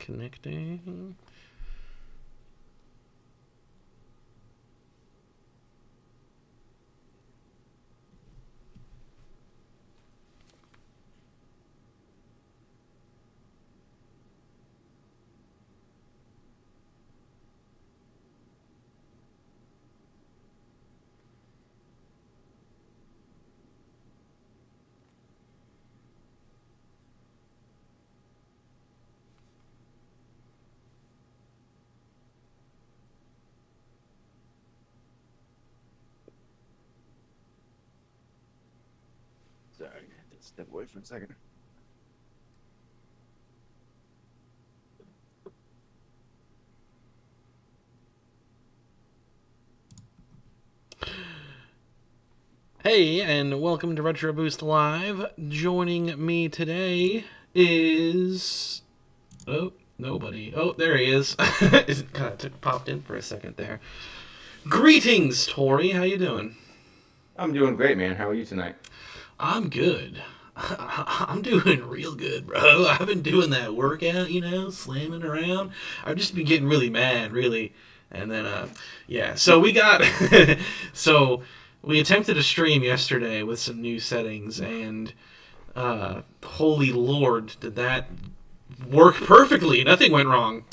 Connecting. Sorry, I had to step away for a second. Hey, and welcome to Retro Boost Live. Joining me today is... Oh, nobody. Oh, there he is. It kind of popped in for a second there. Greetings, Tori. How you doing? I'm doing great, man. How are you tonight? I'm good. I'm doing real good, bro. I've been doing that workout, slamming around. I've just been getting really mad, really. And then, yeah. So we got... so we attempted a stream yesterday with some new settings, and holy lord, did that work perfectly. Nothing went wrong.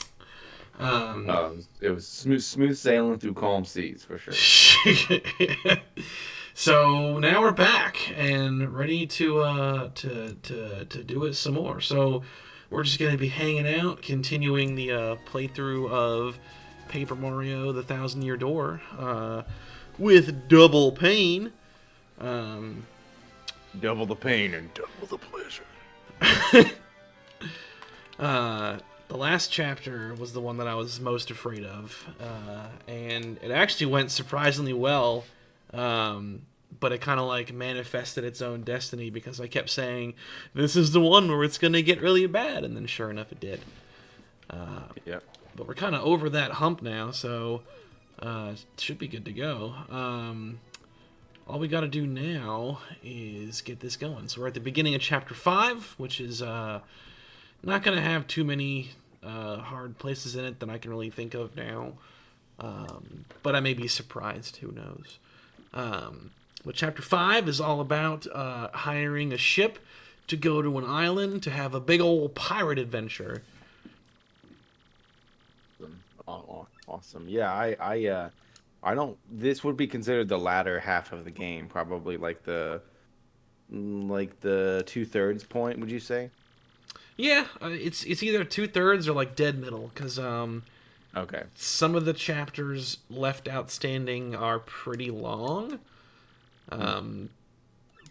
It was smooth sailing through calm seas for sure. So now we're back and ready to do it some more. So we're just gonna be hanging out, continuing the playthrough of Paper Mario: The Thousand-Year Door with double pain. Double the pain and double the pleasure. The last chapter was the one that I was most afraid of, and it actually went surprisingly well. But it kind of like manifested its own destiny because I kept saying, this is the one where it's going to get really bad. And then sure enough, it did. Yep. But we're kind of over that hump now, so it should be good to go. All we got to do now is get this going. So we're at the beginning of Chapter 5, which is not going to have too many hard places in it that I can really think of now. But I may be surprised, who knows. But Chapter 5 is all about hiring a ship to go to an island to have a big old pirate adventure. Awesome. Yeah, I don't. This would be considered the latter half of the game, probably like the 2/3 point. Would you say? Yeah, it's either 2/3 or like dead middle, because Okay. some of the chapters left outstanding are pretty long.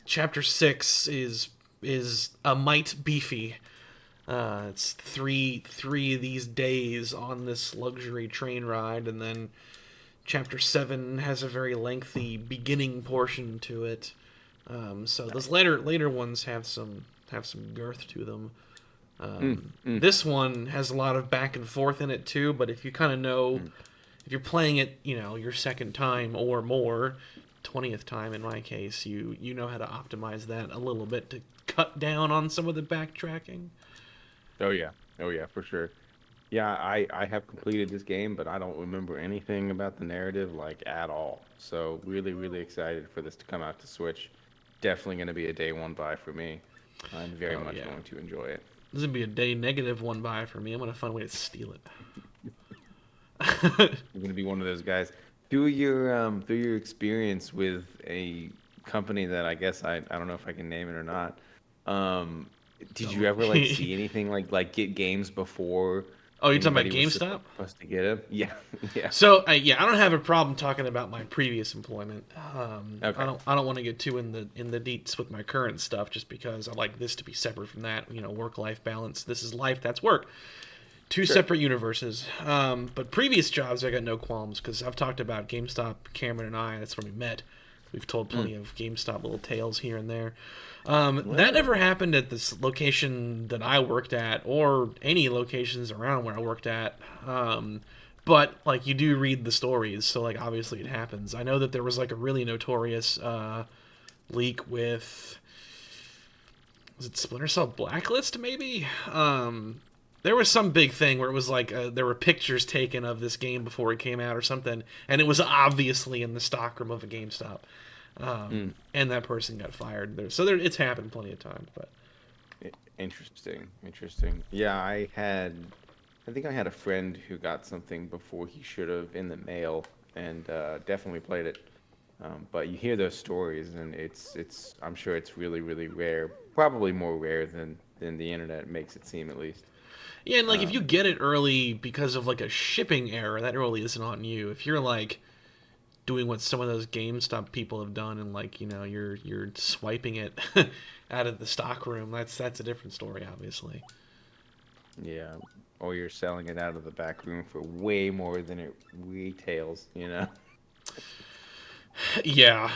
Chapter 6 is a mite beefy. It's three of these days on this luxury train ride, and then Chapter 7 has a very lengthy beginning portion to it. So those later ones have some girth to them. This one has a lot of back and forth in it too, but if you kind of know, if you're playing it, your second time or more, 20th time in my case, you know how to optimize that a little bit to cut down on some of the backtracking. Oh yeah, for sure. Yeah, I have completed this game, but I don't remember anything about the narrative like at all. So really excited for this to come out to Switch. Definitely going to be a day one buy for me. I'm very much going to enjoy it. This is gonna be a day negative one buy for me. I'm gonna find a way to steal it. You're gonna be one of those guys. Through your experience with a company that I guess I don't know if I can name it or not. Did you ever like see anything like get games before? Oh, you're talking about anybody was GameStop? supposed to get them? Yeah, yeah. So yeah, I don't have a problem talking about my previous employment. Okay. I don't want to get too in the deets with my current stuff, just because I like this to be separate from that. Work-life balance. This is life. That's work. Two separate universes. But previous jobs, I got no qualms because I've talked about GameStop. Cameron and I. That's when we met. We've told plenty of GameStop little tales here and there. That never happened at this location that I worked at, or any locations around where I worked at. But like, you do read the stories, so like obviously it happens. I know that there was like a really notorious leak with, was it Splinter Cell Blacklist maybe? There was some big thing where it was like there were pictures taken of this game before it came out or something, and it was obviously in the stockroom of a GameStop, and that person got fired. It's happened plenty of times, but Interesting, interesting. Yeah, I think I had a friend who got something before he should have in the mail, and definitely played it. But you hear those stories, and I'm sure it's really, really rare. Probably more rare than the internet makes it seem, at least. yeah, and like if you get it early because of like a shipping error, that really isn't on you. If you're like doing what some of those GameStop people have done, and like you're swiping it out of the stock room, that's a different story, obviously. Yeah, or you're selling it out of the back room for way more than it retails, you know? Yeah,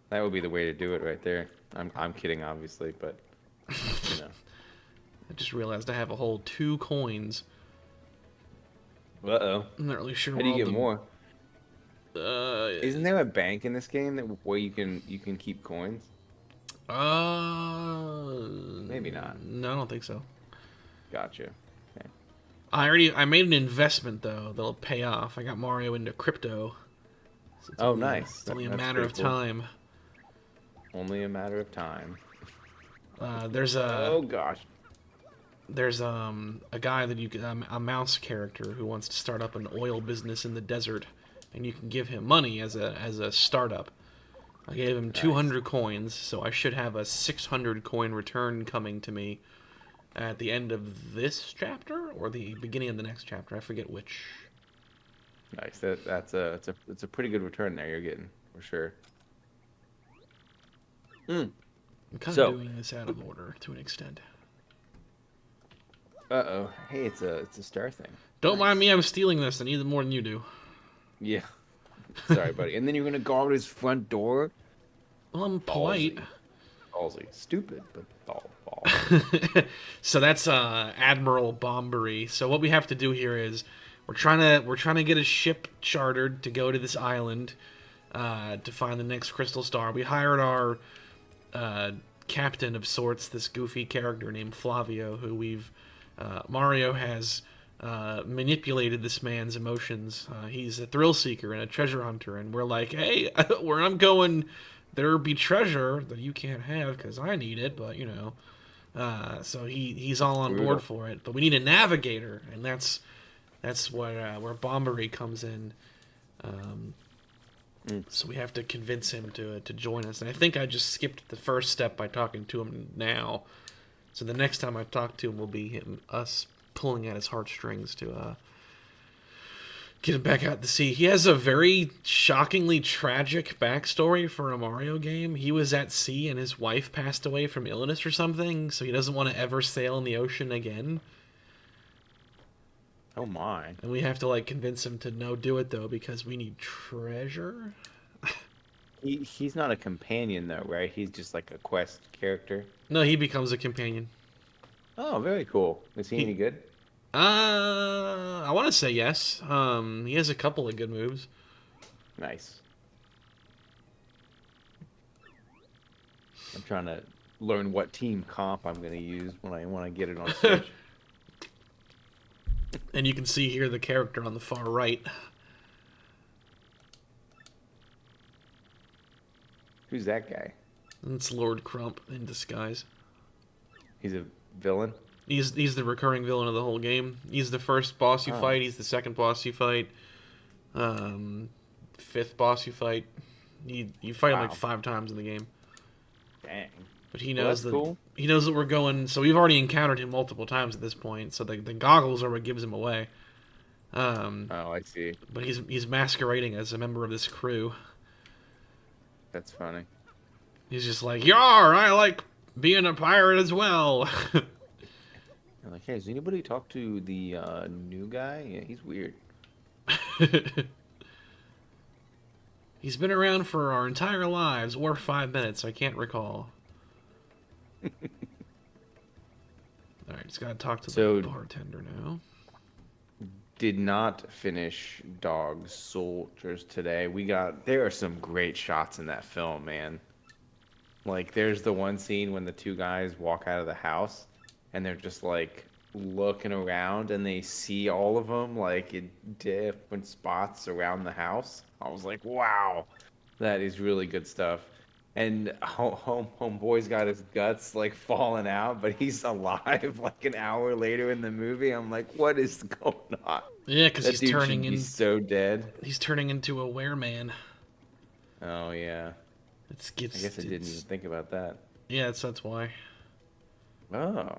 That would be the way to do it right there. I'm kidding, obviously, but you know. I just realized I have a whole 2 coins. Uh-oh. I'm not really sure How where do you all get the more? uh Isn't there a bank in this game that where you can keep coins? uh Maybe not. no, I don't think so. Gotcha. Okay. I made an investment though that'll pay off. I got Mario into crypto. So Oh, nice. it's only a That's matter pretty of cool. time. Only a matter of time. There's a Oh gosh. a guy that you can a mouse character who wants to start up an oil business in the desert, and you can give him money as a startup. I gave him Nice. 200 coins, so I should have a 600 coin return coming to me at the end of this chapter or the beginning of the next chapter. I forget which. Nice. It's a pretty good return there you're getting for sure. Mm. I'm kind of So, doing this out of order to an extent. uh-oh. Hey, it's a star thing. Don't mind me, Nice. I'm stealing this. I need it more than you do. Yeah. Sorry, buddy. And then you're gonna guard his front door? Well, I'm polite. Ballsy. Ballsy. Stupid, but ball. So that's Admiral Bombery. So what we have to do here is we're trying to get a ship chartered to go to this island to find the next crystal star. We hired our captain of sorts, this goofy character named Flavio, who Mario has manipulated this man's emotions. He's a thrill seeker and a treasure hunter, and we're like, hey, where I'm going, there be treasure that you can't have because I need it, but you know. So he's all on Brutal. board for it, but we need a navigator, and that's where Bombery comes in. So we have to convince him to join us, and I think I just skipped the first step by talking to him now. So the next time I talk to him will be us pulling at his heartstrings to get him back out to sea. He has a very shockingly tragic backstory for a Mario game. He was at sea and his wife passed away from illness or something, so he doesn't want to ever sail in the ocean again. Oh my. And we have to like convince him to no do it though because we need treasure. He's not a companion though, right? He's just like a quest character. No, he becomes a companion. Oh, very cool. Is he any good? I want to say yes. He has a couple of good moves. Nice. I'm trying to learn what team comp I'm gonna use when I get it on Switch. And you can see here the character on the far right. Who's that guy? It's Lord Crump in disguise. He's a villain. He's the recurring villain of the whole game. He's the first boss you fight. He's the second boss you fight. Fifth boss you fight. You fight him like 5 times in the game. Dang. But he Well, knows that's cool. he knows that we're going. So we've already encountered him multiple times at this point. So the goggles are what gives him away. Oh, I see. But he's masquerading as a member of this crew. That's funny. He's just like, "Yar, I like being a pirate as well." I'm like, hey, has anybody talked to the new guy? Yeah, he's weird. He's been around for our entire lives, or 5 minutes. I can't recall. All right, just gotta talk to So- the bartender now. Did not finish Dog Soldiers today. There are some great shots in that film, man. Like there's the one scene when the two guys walk out of the house and they're just like looking around, and they see all of them like in different spots around the house. I was like, wow, that is really good stuff. And homeboy's got his guts like falling out, but he's alive like an hour later in the movie. I'm like, what is going on? Yeah, because That dude should be so dead. He's turning into a wereman. Oh yeah. I guess I didn't even think about that. Yeah, that's why. Oh.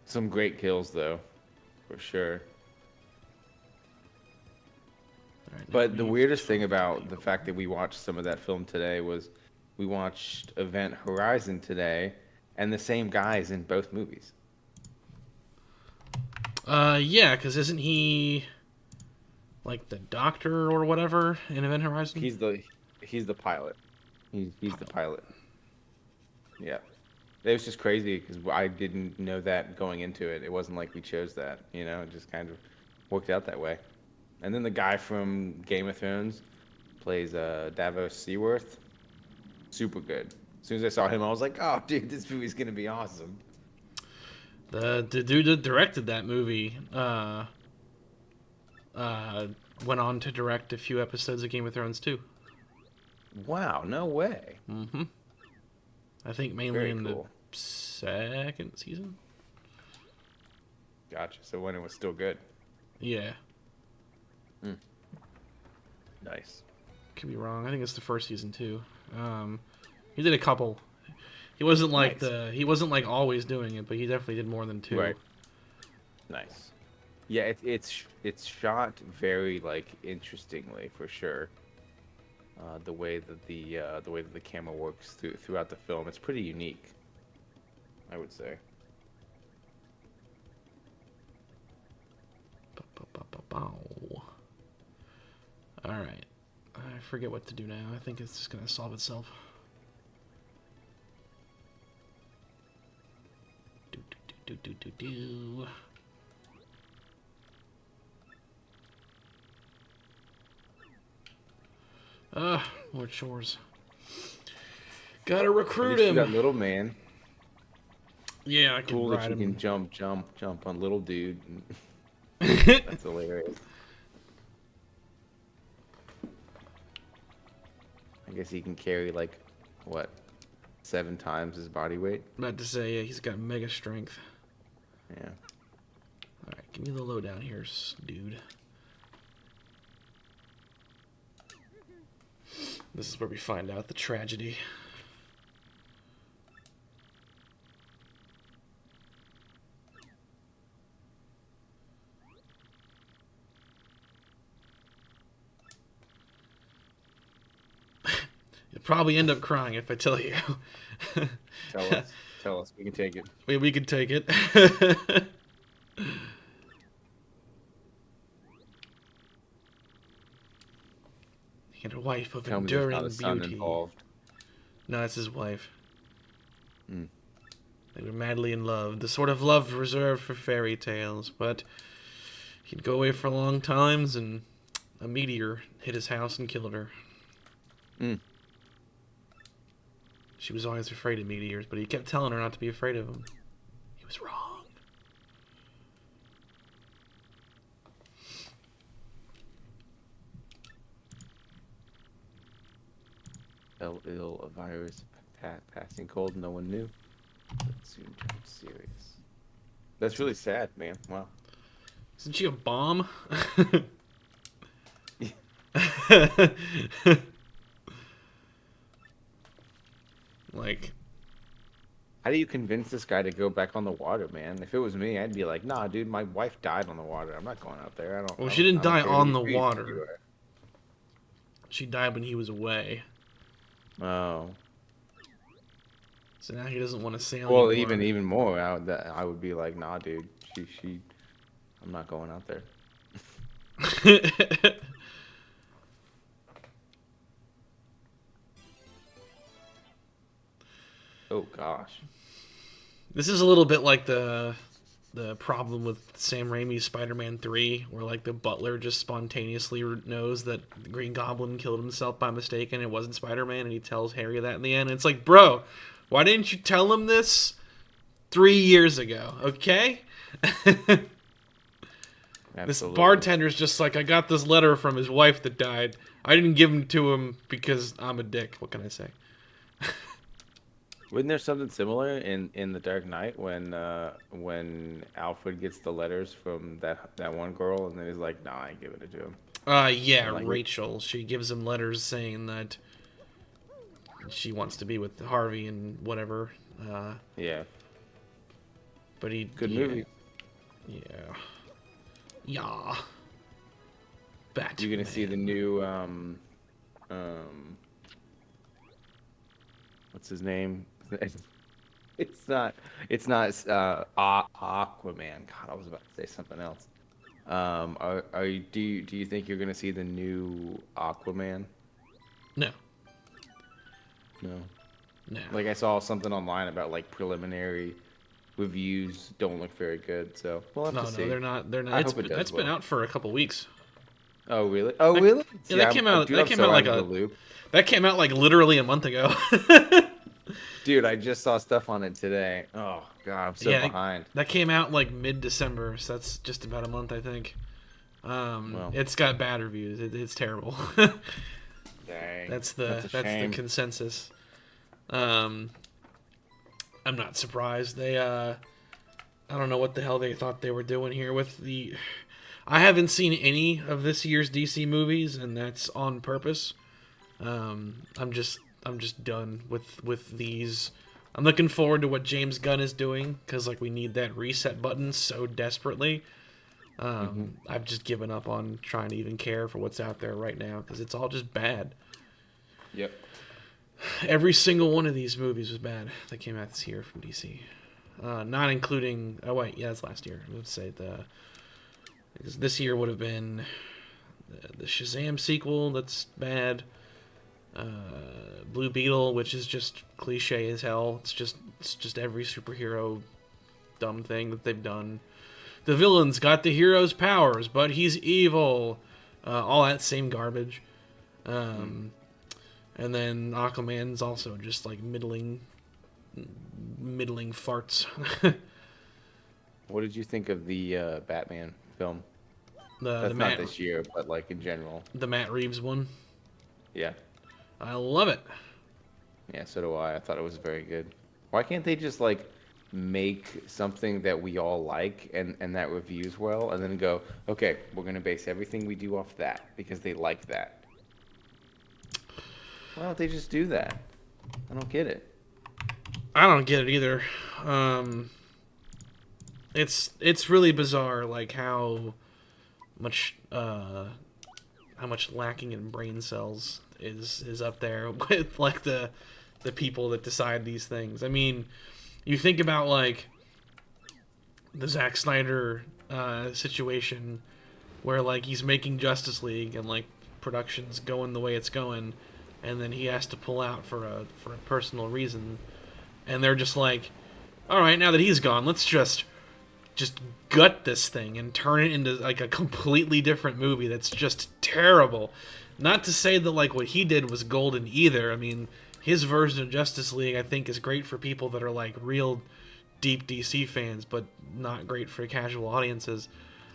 Some great kills though, for sure. Right, But the weirdest thing about the fact that we watched some of that film today was we watched Event Horizon today, and the same guy's in both movies. Yeah, because isn't he like the doctor or whatever in Event Horizon? He's the pilot. He's the pilot. Yeah. It was just crazy because I didn't know that going into it. It wasn't like we chose that, you know. It just kind of worked out that way. And then the guy from Game of Thrones plays Davos Seaworth. Super good. As soon as I saw him, I was like, oh, dude, this movie's going to be awesome. The dude that directed that movie went on to direct a few episodes of Game of Thrones too. Wow, no way. Mm-hmm. I think mainly Very in cool. the second season. Gotcha. So when it was still good. Yeah. Nice. Could be wrong. I think it's the first season too. He did a couple. He wasn't like he wasn't like always doing it, but he definitely did more than two. Right. Nice. Yeah, it's shot very like interestingly for sure. The way that the camera works throughout the film, it's pretty unique, I would say. All right, I forget what to do now. I think it's just gonna solve itself. Do. More chores. Gotta recruit him. That little man. Yeah, I can Cool ride that you him. can jump on little dude. That's hilarious. I guess he can carry like what, 7 times his body weight. About to say, yeah, he's got mega strength. Yeah. All right, give me the lowdown here, dude. This is where we find out the tragedy. You'll probably end up crying if I tell you. Tell us. We can take it. We can take it. He had a wife of Tell me there's enduring not a son beauty. involved. No, it's his wife. Mm. They were madly in love, the sort of love reserved for fairy tales, but he'd go away for long times, and a meteor hit his house and killed her. Mm. She was always afraid of meteors, but he kept telling her not to be afraid of them. He was wrong. Fell ill, a virus, passing cold, no one knew. But soon turned serious. That's really sad, man. Wow. Isn't she a bomb? Like, how do you convince this guy to go back on the water, man? If it was me, I'd be like, nah, dude, my wife died on the water. I'm not going out there. I don't. well, she didn't die care on who the you water. are. She died when he was away. Oh. So now he doesn't want to sail Well, anymore. even more, I would be like, nah, dude, I'm not going out there. Oh gosh. This is a little bit like the problem with Sam Raimi's Spider-Man 3, where like the butler just spontaneously knows that the Green Goblin killed himself by mistake and it wasn't Spider-Man, and he tells Harry that in the end. And it's like, bro, why didn't you tell him this 3 years ago, okay? This Absolutely. bartender's just like, I got this letter from his wife that died. I didn't give him to him because I'm a dick. What can I say? Wasn't there something similar in The Dark Knight when Alfred gets the letters from that one girl and then he's like, nah, I ain't giving it to him. Yeah, And like, Rachel. She gives him letters saying that she wants to be with Harvey and whatever. yeah, But he... good yeah, movie. Yeah. Yeah. Batman. You're gonna see the new what's his name? It's not Aquaman. God, I was about to say something else. Do you think you're gonna see the new Aquaman? No. No. No. Like I saw something online about like preliminary reviews don't look very good, so we'll have No, to see. they're not. They're not. I hope it does That's been well. out for a couple weeks. Oh really? Oh really? Yeah, that came out. Dude, That I'm came so out like out of a. the loop. That came out like literally a month ago. Dude, I just saw stuff on it today. Oh god, I'm so Yeah, behind. that came out like mid-December, so that's just about a month, I think. Well, It's got bad reviews. It's terrible. dang. That's a the shame. consensus. I'm not surprised. They I don't know what the hell they thought they were doing here with the. I haven't seen any of this year's DC movies, and that's on purpose. I'm just done with these. I'm looking forward to what James Gunn is doing because like we need that reset button so desperately. I've just given up on trying to even care for what's out there right now because it's all just bad. Yep. Every single one of these movies was bad that came out this year from DC. Not including... Oh, wait. Yeah, that's last year. Let's say because this year would have been the Shazam sequel. That's bad. Blue Beetle, which is just cliche as hell. It's just every superhero dumb thing that they've done. The villain's got the hero's powers, but he's evil. All that same garbage. And then Aquaman's also just like middling farts. What did you think of the Batman film? That's The not this year, but like in general. the Matt Reeves one. Yeah. I love it. Yeah, so do I. I thought it was very good. Why can't they just like make something that we all like and that reviews well and then go, okay, we're gonna base everything we do off that because they like that. Why don't they just do that? I don't get it. I don't get it either. It's really bizarre, like how much lacking in brain cells is up there with like the people that decide these things. I mean, you think about like the Zack Snyder situation where like he's making Justice League and like production's going the way it's going, and then he has to pull out for a personal reason, and they're just like, all right, now that he's gone, let's just gut this thing and turn it into like a completely different movie that's just terrible. Not to say that like what he did was golden either. I mean, his version of Justice League I think is great for people that are like real deep DC fans, but not great for casual audiences.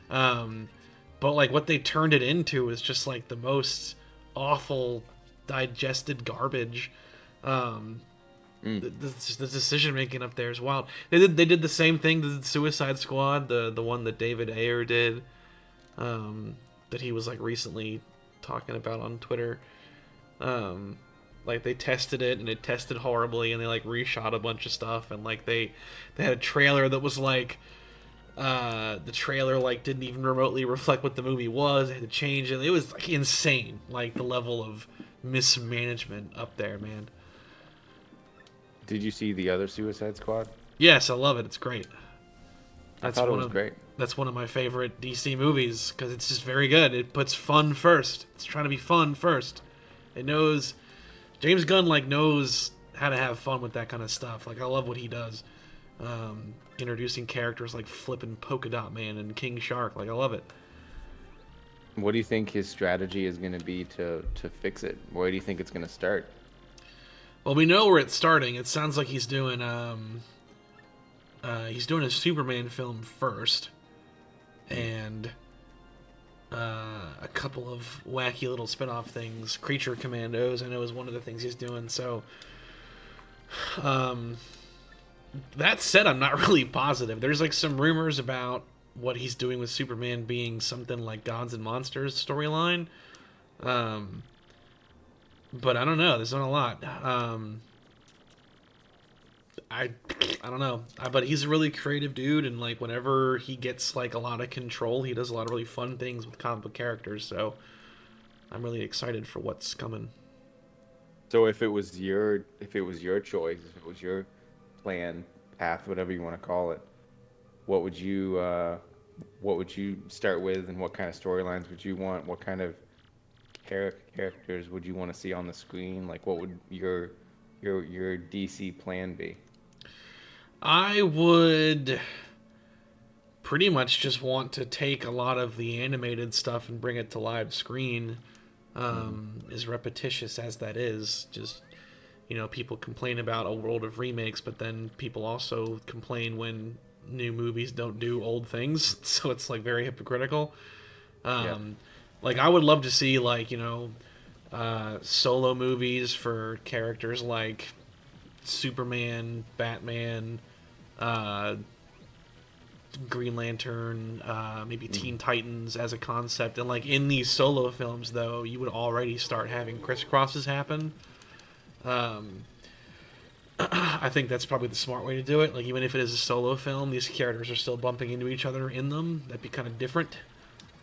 But like what they turned it into is just like the most awful digested garbage. The decision making up there is wild. They did the same thing to the Suicide Squad, the one that David Ayer did, that he was like recently talking about on Twitter. Like they tested it and it tested horribly, and they like reshot a bunch of stuff, and like they had a trailer that was like the trailer like didn't even remotely reflect what the movie was. They had to change it. It was like insane, like the level of mismanagement up there, man. Did you see the other Suicide Squad? Yes, I love it. It's great. I thought it was great. That's one of my favorite DC movies because it's just very good. It puts fun first. It's trying to be fun first. It knows James Gunn like knows how to have fun with that kind of stuff. Like I love what he does. Introducing characters like Flippin' Polka Dot Man and King Shark. Like I love it. What do you think his strategy is going to be to fix it? Where do you think it's going to start? Well, we know where it's starting. It sounds like he's doing he's doing a Superman film first, and a couple of wacky little spin-off things. Creature Commandos, I know, is one of the things he's doing. So, that said, I'm not really positive. There's like some rumors about what he's doing with Superman being something like Gods and Monsters storyline. But I don't know. There's not a lot. I don't know. But he's a really creative dude, and like whenever he gets like a lot of control, he does a lot of really fun things with comic book characters. So I'm really excited for what's coming. So if it was your choice, if it was your plan, path, whatever you want to call it, what would you start with, and what kind of storylines would you want? What kind of characters would you want to see on the screen? Like, what would your DC plan be? I would pretty much just want to take a lot of the animated stuff and bring it to live screen. As repetitious as that is, just, people complain about a world of remakes, but then people also complain when new movies don't do old things, so it's like very hypocritical. Yeah. Like, I would love to see, like, solo movies for characters like Superman, Batman, Green Lantern, maybe Teen Titans as a concept. And like in these solo films, though, you would already start having crisscrosses happen. I think that's probably the smart way to do it. Like, even if it is a solo film, these characters are still bumping into each other in them. That'd be kind of different.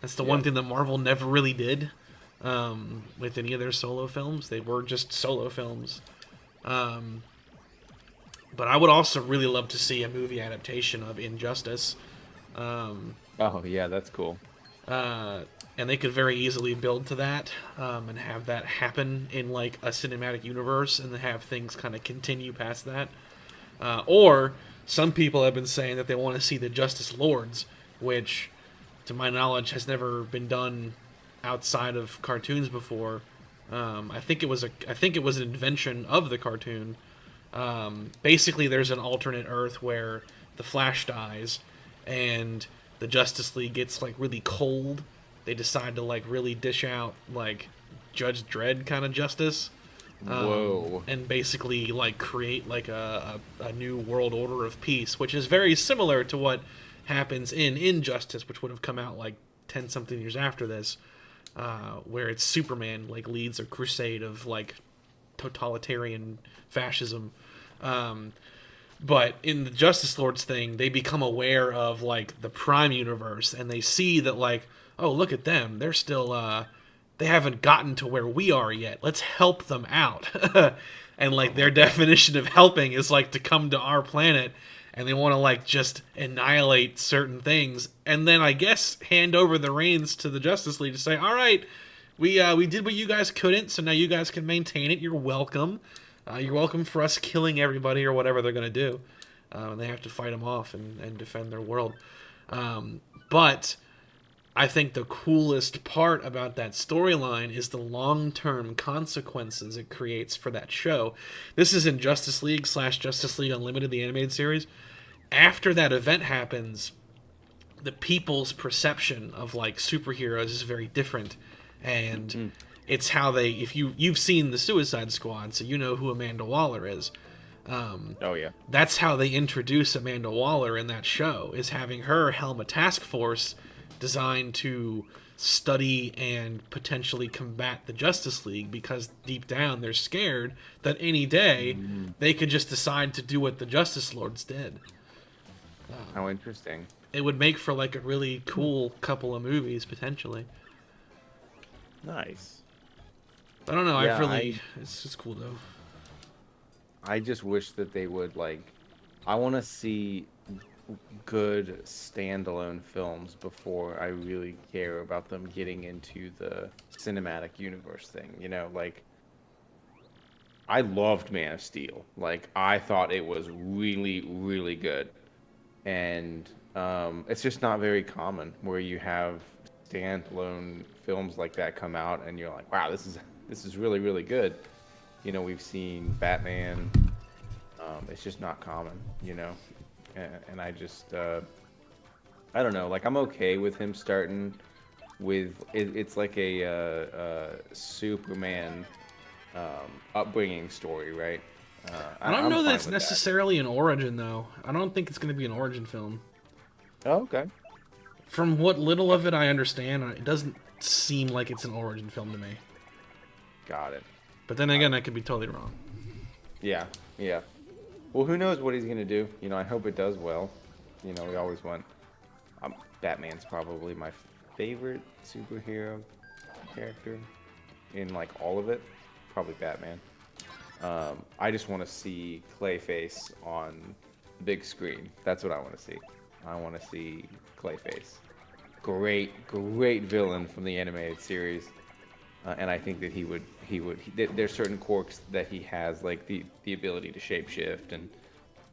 That's the one thing that Marvel never really did with any of their solo films. They were just solo films. But I would also really love to see a movie adaptation of Injustice. Oh yeah, that's cool. And they could very easily build to that and have that happen in like a cinematic universe, and have things kind of continue past that. Or some people have been saying that they want to see the Justice Lords, which, to my knowledge, has never been done outside of cartoons before. I think it was an invention of the cartoon. Basically, there's an alternate Earth where the Flash dies, and the Justice League gets like really cold. They decide to like really dish out like Judge Dredd kind of justice. Whoa! And basically like create like a new world order of peace, which is very similar to what happens in Injustice, which would have come out like 10 something years after this, where it's Superman like leads a crusade of like totalitarian fascism. But in the Justice Lords thing, they become aware of like the Prime universe, and they see that like, oh, look at them, they're still they haven't gotten to where we are yet. Let's help them out. And like their definition of helping is like to come to our planet, and they want to like just annihilate certain things, and then I guess hand over the reins to the Justice League to say, all right, we did what you guys couldn't, so now you guys can maintain it. You're welcome. You're welcome for us killing everybody or whatever they're going to do. And they have to fight them off and defend their world. But I think the coolest part about that storyline is the long-term consequences it creates for that show. This is in Justice League / Justice League Unlimited, the animated series. After that event happens, the people's perception of like superheroes is very different. And it's how they, if you've seen the Suicide Squad, so you know who Amanda Waller is. Oh yeah. That's how they introduce Amanda Waller in that show, is having her helm a task force designed to study and potentially combat the Justice League, because deep down they're scared that any day they could just decide to do what the Justice Lords did. How interesting. It would make for like a really cool couple of movies potentially. Nice. I don't know. Yeah, it's just cool though. I just wish that they would like. I want to see good standalone films before I really care about them getting into the cinematic universe thing. You know, like I loved Man of Steel. Like I thought it was really, really good, and it's just not very common where you have standalone films like that come out, and you're like, wow, this is really, really good. You know, we've seen Batman. It's just not common, you know. and I just I don't know. Like I'm okay with him starting with it's like a Superman upbringing story, right? I don't I'm know that fine it's with that. necessarily an origin though. I don't think it's going to be an origin film. Oh, okay. From what little of it I understand, it doesn't seem like it's an origin film to me. Got it. But then Got again, it. I could be totally wrong. Yeah, yeah. Well, who knows what he's gonna do? You know, I hope it does well. You know, we always want. Batman's probably my favorite superhero character in like all of it. Probably Batman. I just want to see Clayface on the big screen. That's what I want to see. I want to see Clayface. Great villain from the animated series, and I think that there's certain quirks that he has, like the ability to shapeshift and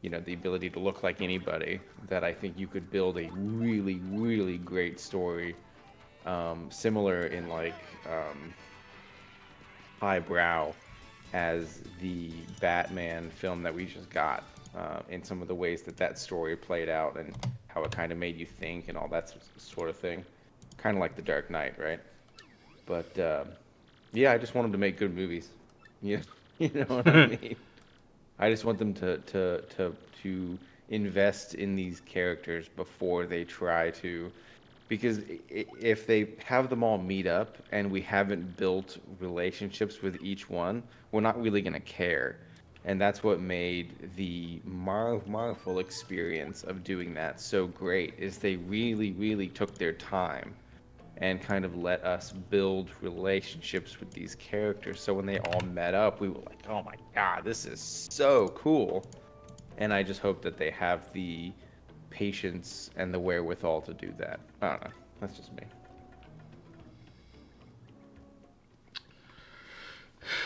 the ability to look like anybody. That I think you could build a really great story, similar in like highbrow as the Batman film that we just got, in some of the ways that story played out and how it kind of made you think and all that sort of thing. Kind of like The Dark Knight, right? But yeah, I just want them to make good movies. You, you know what I mean? I just want them to invest in these characters before they try to, because if they have them all meet up and we haven't built relationships with each one, we're not really gonna care. And that's what made the Marvel experience of doing that so great, is they really took their time and kind of let us build relationships with these characters. So when they all met up, we were like, oh my God, this is so cool. And I just hope that they have the patience and the wherewithal to do that. I don't know. That's just me.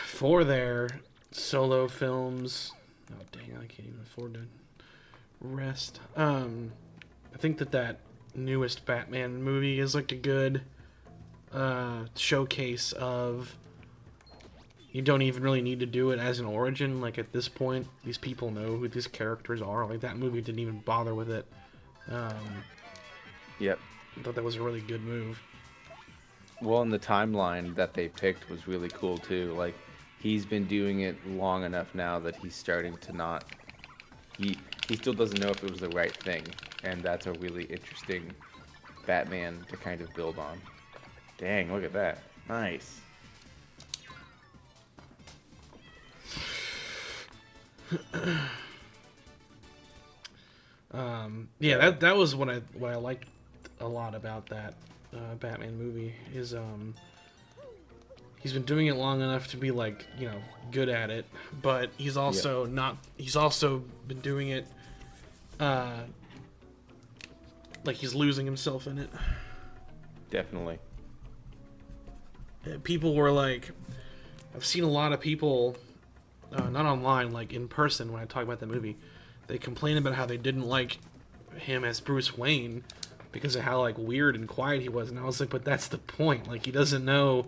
For their solo films, oh dang, I can't even afford to rest. I think that newest Batman movie is like a good showcase of, you don't even really need to do it as an origin. Like at this point, these people know who these characters are. Like that movie didn't even bother with it. Yep. I thought that was a really good move. Well, and the timeline that they picked was really cool too. Like, he's been doing it long enough now that he's starting to not. He still doesn't know if it was the right thing, and that's a really interesting Batman to kind of build on. Dang, look at that. Nice. Yeah, that was what I liked a lot about that Batman movie is he's been doing it long enough to be like, good at it, but he's also not. He's also been doing it like he's losing himself in it. Definitely. People were like, I've seen a lot of people, not online, like in person when I talk about the movie, they complain about how they didn't like him as Bruce Wayne because of how like weird and quiet he was, and I was like, but that's the point. Like he doesn't know.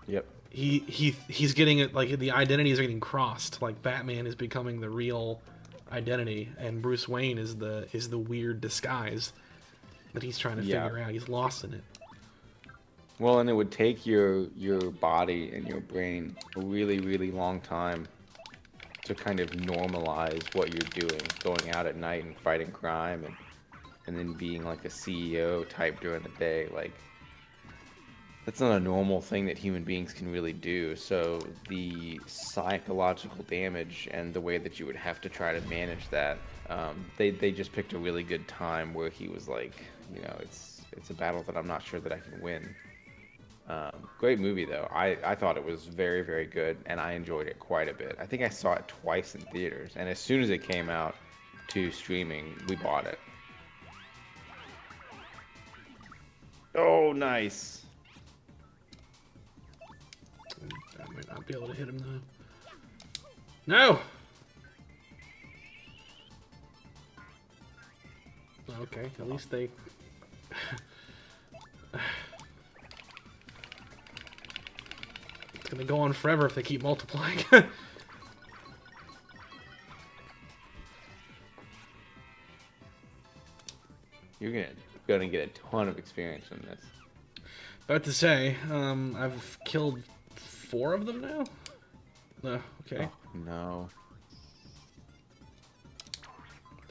Yep. He's getting it, like the identities are getting crossed. Like Batman is becoming the real identity, and Bruce Wayne is the weird disguise that he's trying to figure out. He's lost in it. Well, and it would take your body and your brain a really long time to kind of normalize what you're doing, going out at night and fighting crime, and then being like a CEO type during the day. Like, that's not a normal thing that human beings can really do. So the psychological damage and the way that you would have to try to manage that, they just picked a really good time where he was like, it's a battle that I'm not sure that I can win. Great movie though. I thought it was very good, and I enjoyed it quite a bit. I think I saw it twice in theaters, and as soon as it came out to streaming, we bought it. Oh, nice. I might not be able to hit him though. No. Okay, at least they. It's gonna go on forever if they keep multiplying. You're gonna get a ton of experience from this. About to say, I've killed 4 of them now. Okay. Oh, no.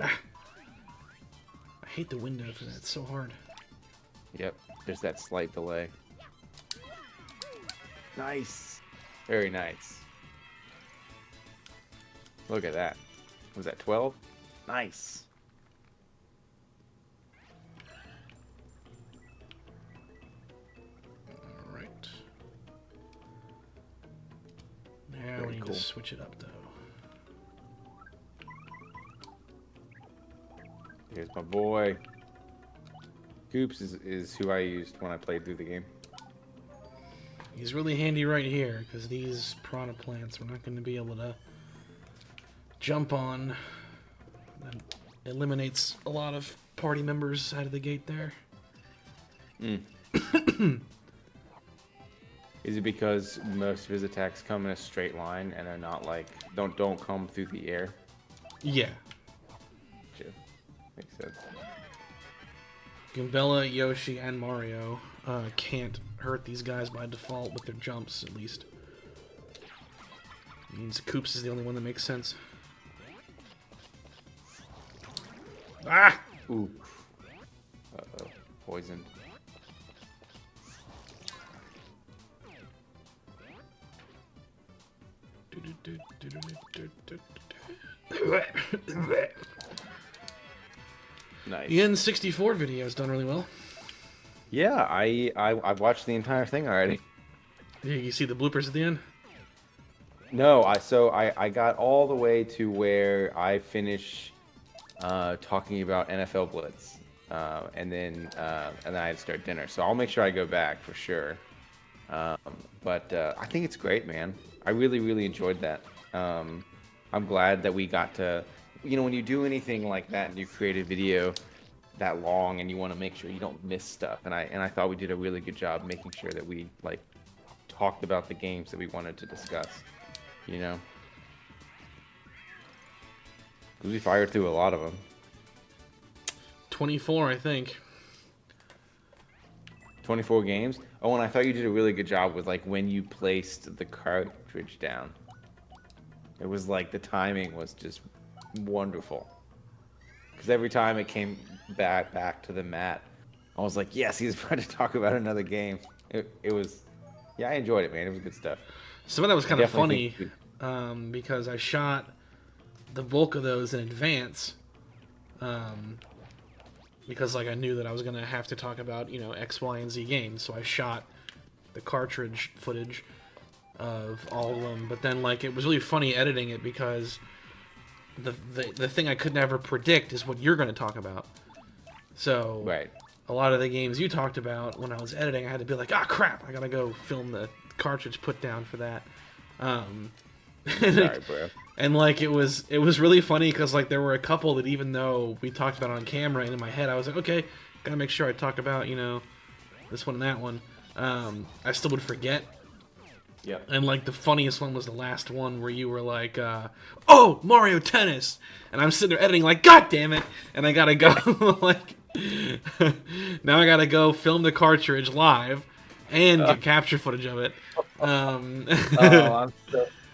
Ah. I hate the window for that. It's so hard. Yep. There's that slight delay. Nice. Very nice. Look at that. Was that 12? Nice. All right. Now Very we need cool. to switch it up, though. Here's my boy. Coops is who I used when I played through the game. He's really handy right here, because these piranha plants we're not going to be able to jump on. That eliminates a lot of party members out of the gate there. Is it because most of his attacks come in a straight line and are not like don't come through the air? Yeah. Gotcha. Makes sense. Goombella, Yoshi, and Mario can't hurt these guys by default with their jumps, at least. It means Koops is the only one that makes sense. Ah! Ooh. Uh-oh. Poison. Nice. The N64 video has done really well. Yeah, I've watched the entire thing already. You see the bloopers at the end? No, I got all the way to where I finish talking about NFL Blitz, and then I had to start dinner. So I'll make sure I go back for sure. But I think it's great, man. I really enjoyed that. I'm glad that we got to, when you do anything like that and you create a video that long and you want to make sure you don't miss stuff, and I thought we did a really good job making sure that we like talked about the games that we wanted to discuss, because we fired through a lot of them. 24, I think. 24 games. Oh, and I thought you did a really good job with like when you placed the cartridge down. It was like the timing was just wonderful. Because every time it came back to the mat, I was like, yes, he's about to talk about another game. It was, yeah, I enjoyed it, man. It was good stuff. Some of that was kind of funny because I shot the bulk of those in advance. Because like I knew that I was gonna have to talk about X, Y, and Z games, so I shot the cartridge footage of all of them. But then like it was really funny editing it because the thing I could never predict is what you're gonna talk about. So right. A lot of the games you talked about when I was editing, I had to be like, ah, crap, I gotta go film the cartridge put down for that. Sorry, bro. And like it was really funny because like there were a couple that even though we talked about on camera and in my head I was like, okay, gotta make sure I talk about this one and that one. I still would forget. Yep. And like the funniest one was the last one where you were like, oh, Mario Tennis, and I'm sitting there editing like, god damn it, and I gotta go like now I gotta go film the cartridge live and get capture footage of it. Oh,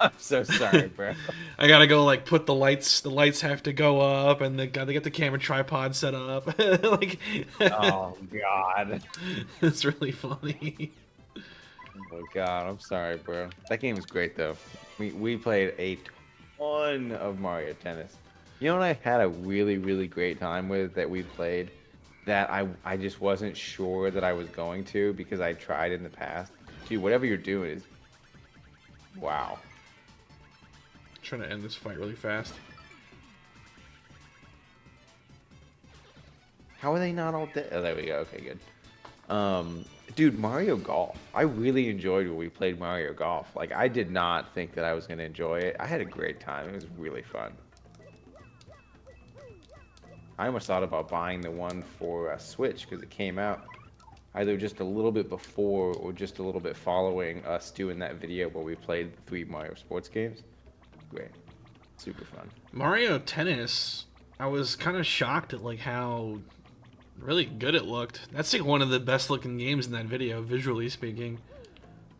I'm so sorry, bro. I gotta go like put the lights. The lights have to go up, and they gotta get the camera tripod set up. Like, oh god, it's really funny. Oh god, I'm sorry, bro. That game was great though. We played a ton of Mario Tennis. You know what I had a really great time with that we played that I just wasn't sure that I was going to because I tried in the past. Dude, whatever you're doing is wow. Trying to end this fight really fast. How are they not all dead? Oh, there we go. Okay, good. Dude, Mario Golf. I really enjoyed when we played Mario Golf. Like, I did not think that I was going to enjoy it. I had a great time. It was really fun. I almost thought about buying the one for Switch because it came out either just a little bit before or just a little bit following us doing that video where we played the 3 Mario sports games. Great. Super fun. Mario Tennis, I was kind of shocked at like how really good it looked. That's like one of the best looking games in that video, visually speaking.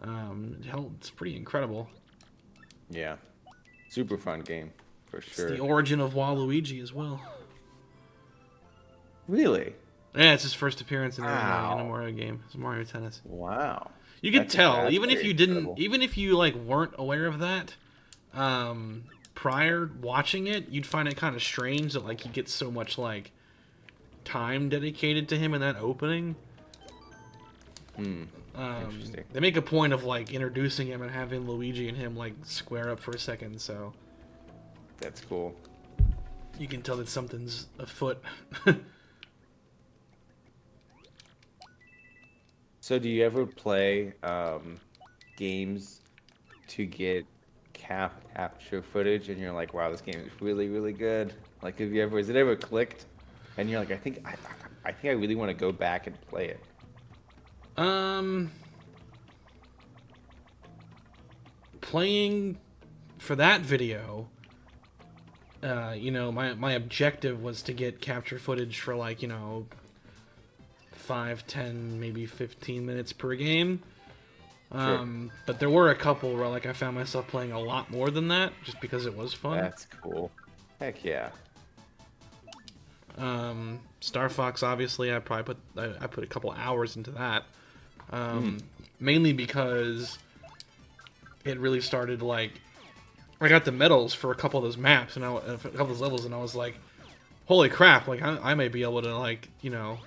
Hell, it's pretty incredible. Yeah. Super fun game, for It's sure. the origin of Waluigi as well. Really? Yeah, it's his first appearance in a Wow. Mario game. It's Mario Tennis. Wow. You could tell, That's even if very you didn't, incredible. even if you like weren't aware of that, prior watching it, you'd find it kind of strange that like he gets so much like time dedicated to him in that opening. Interesting. They make a point of like introducing him and having Luigi and him like square up for a second, so That's cool. you can tell that something's afoot. So do you ever play games to get capture footage and you're like, wow, this game is really, really good? Like, has it ever clicked and you're like, I think I really want to go back and play it. Playing for that video, my objective was to get capture footage for like, 5, 10, maybe 15 minutes per game. Sure. But there were a couple where like I found myself playing a lot more than that just because it was fun. That's cool. Heck yeah. Star Fox, obviously, I put a couple hours into that. Mainly because it really started like I got the medals for a couple of those maps and a couple of those levels, and I was like, holy crap! Like I may be able to like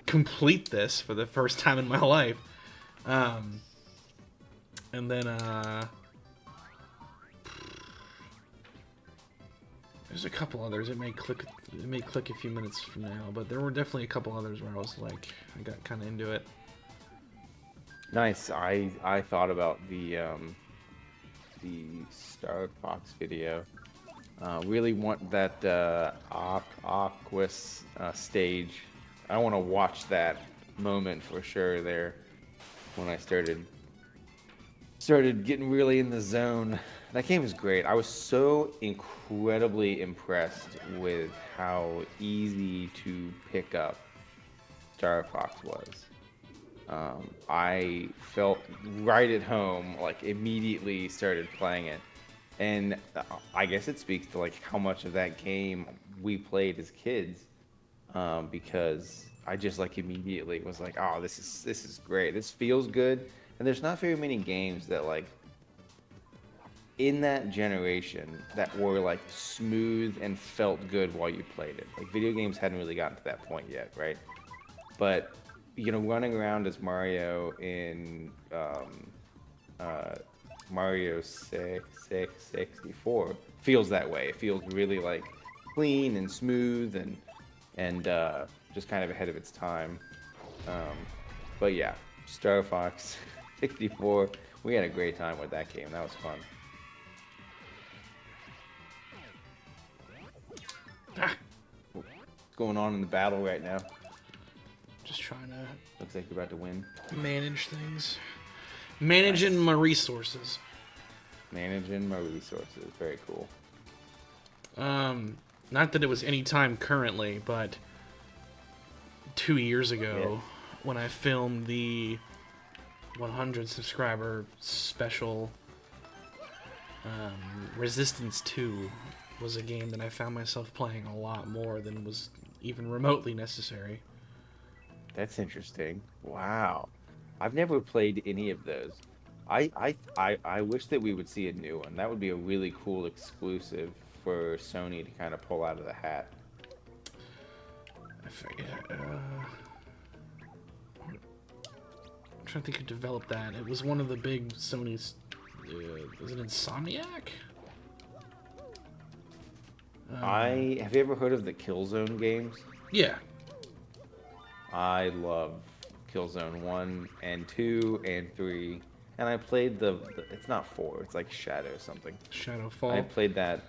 complete this for the first time in my life. And then there's a couple others. It may click a few minutes from now, but there were definitely a couple others where I was like, I got kind of into it. Nice. I thought about the Star Fox video. Really want that Aquas stage. I want to watch that moment for sure there when I started getting really in the zone. That game was great. I was so incredibly impressed with how easy to pick up Star Fox was. I felt right at home, like immediately started playing it. And I guess it speaks to like how much of that game we played as kids, because I just like immediately was like, oh, this is great. This feels good. And there's not very many games that like in that generation that were like smooth and felt good while you played it. Like video games hadn't really gotten to that point yet, right? But running around as Mario in Mario 64 feels that way. It feels really like clean and smooth and just kind of ahead of its time. But yeah, Star Fox 64, we had a great time with that game. That was fun. What's going on in the battle right now? Just trying to Looks like you're about to win. manage things. Managing my resources. Managing my resources. Very cool. Not that it was any time currently, but 2 years ago when I filmed the 100 subscriber special, Resistance 2 was a game that I found myself playing a lot more than was even remotely necessary. That's interesting. Wow. I've never played any of those. I wish that we would see a new one. That would be a really cool exclusive for Sony to kind of pull out of the hat. I forget. I'm trying to think who developed that. It was one of the big Sony's. Was it Insomniac? Have you ever heard of the Killzone games? Yeah. I love Killzone 1 and 2 and 3. And I played it's not 4, it's like Shadow something. Shadowfall. I played that.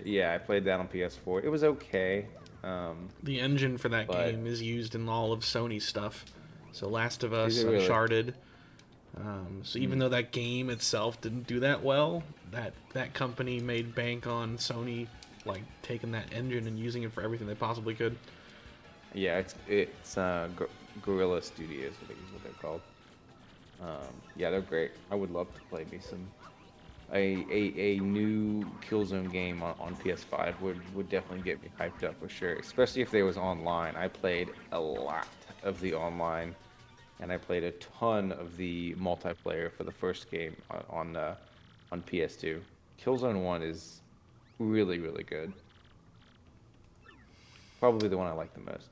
Yeah, I played that on PS4. It was okay. The engine for that but- game is used in all of Sony's stuff. So Last of Us, Is it really? Uncharted. So even though that game itself didn't do that well, that company made bank on Sony like taking that engine and using it for everything they possibly could. Yeah, it's Gorilla Studios, I think is what they're called. Yeah, they're great. I would love to play me some a new Killzone game on PS5 would definitely get me hyped up for sure. Especially if there was online. I played a lot of the online, and I played a ton of the multiplayer for the first game on PS2. Killzone 1 is really really good. Probably the one I like the most.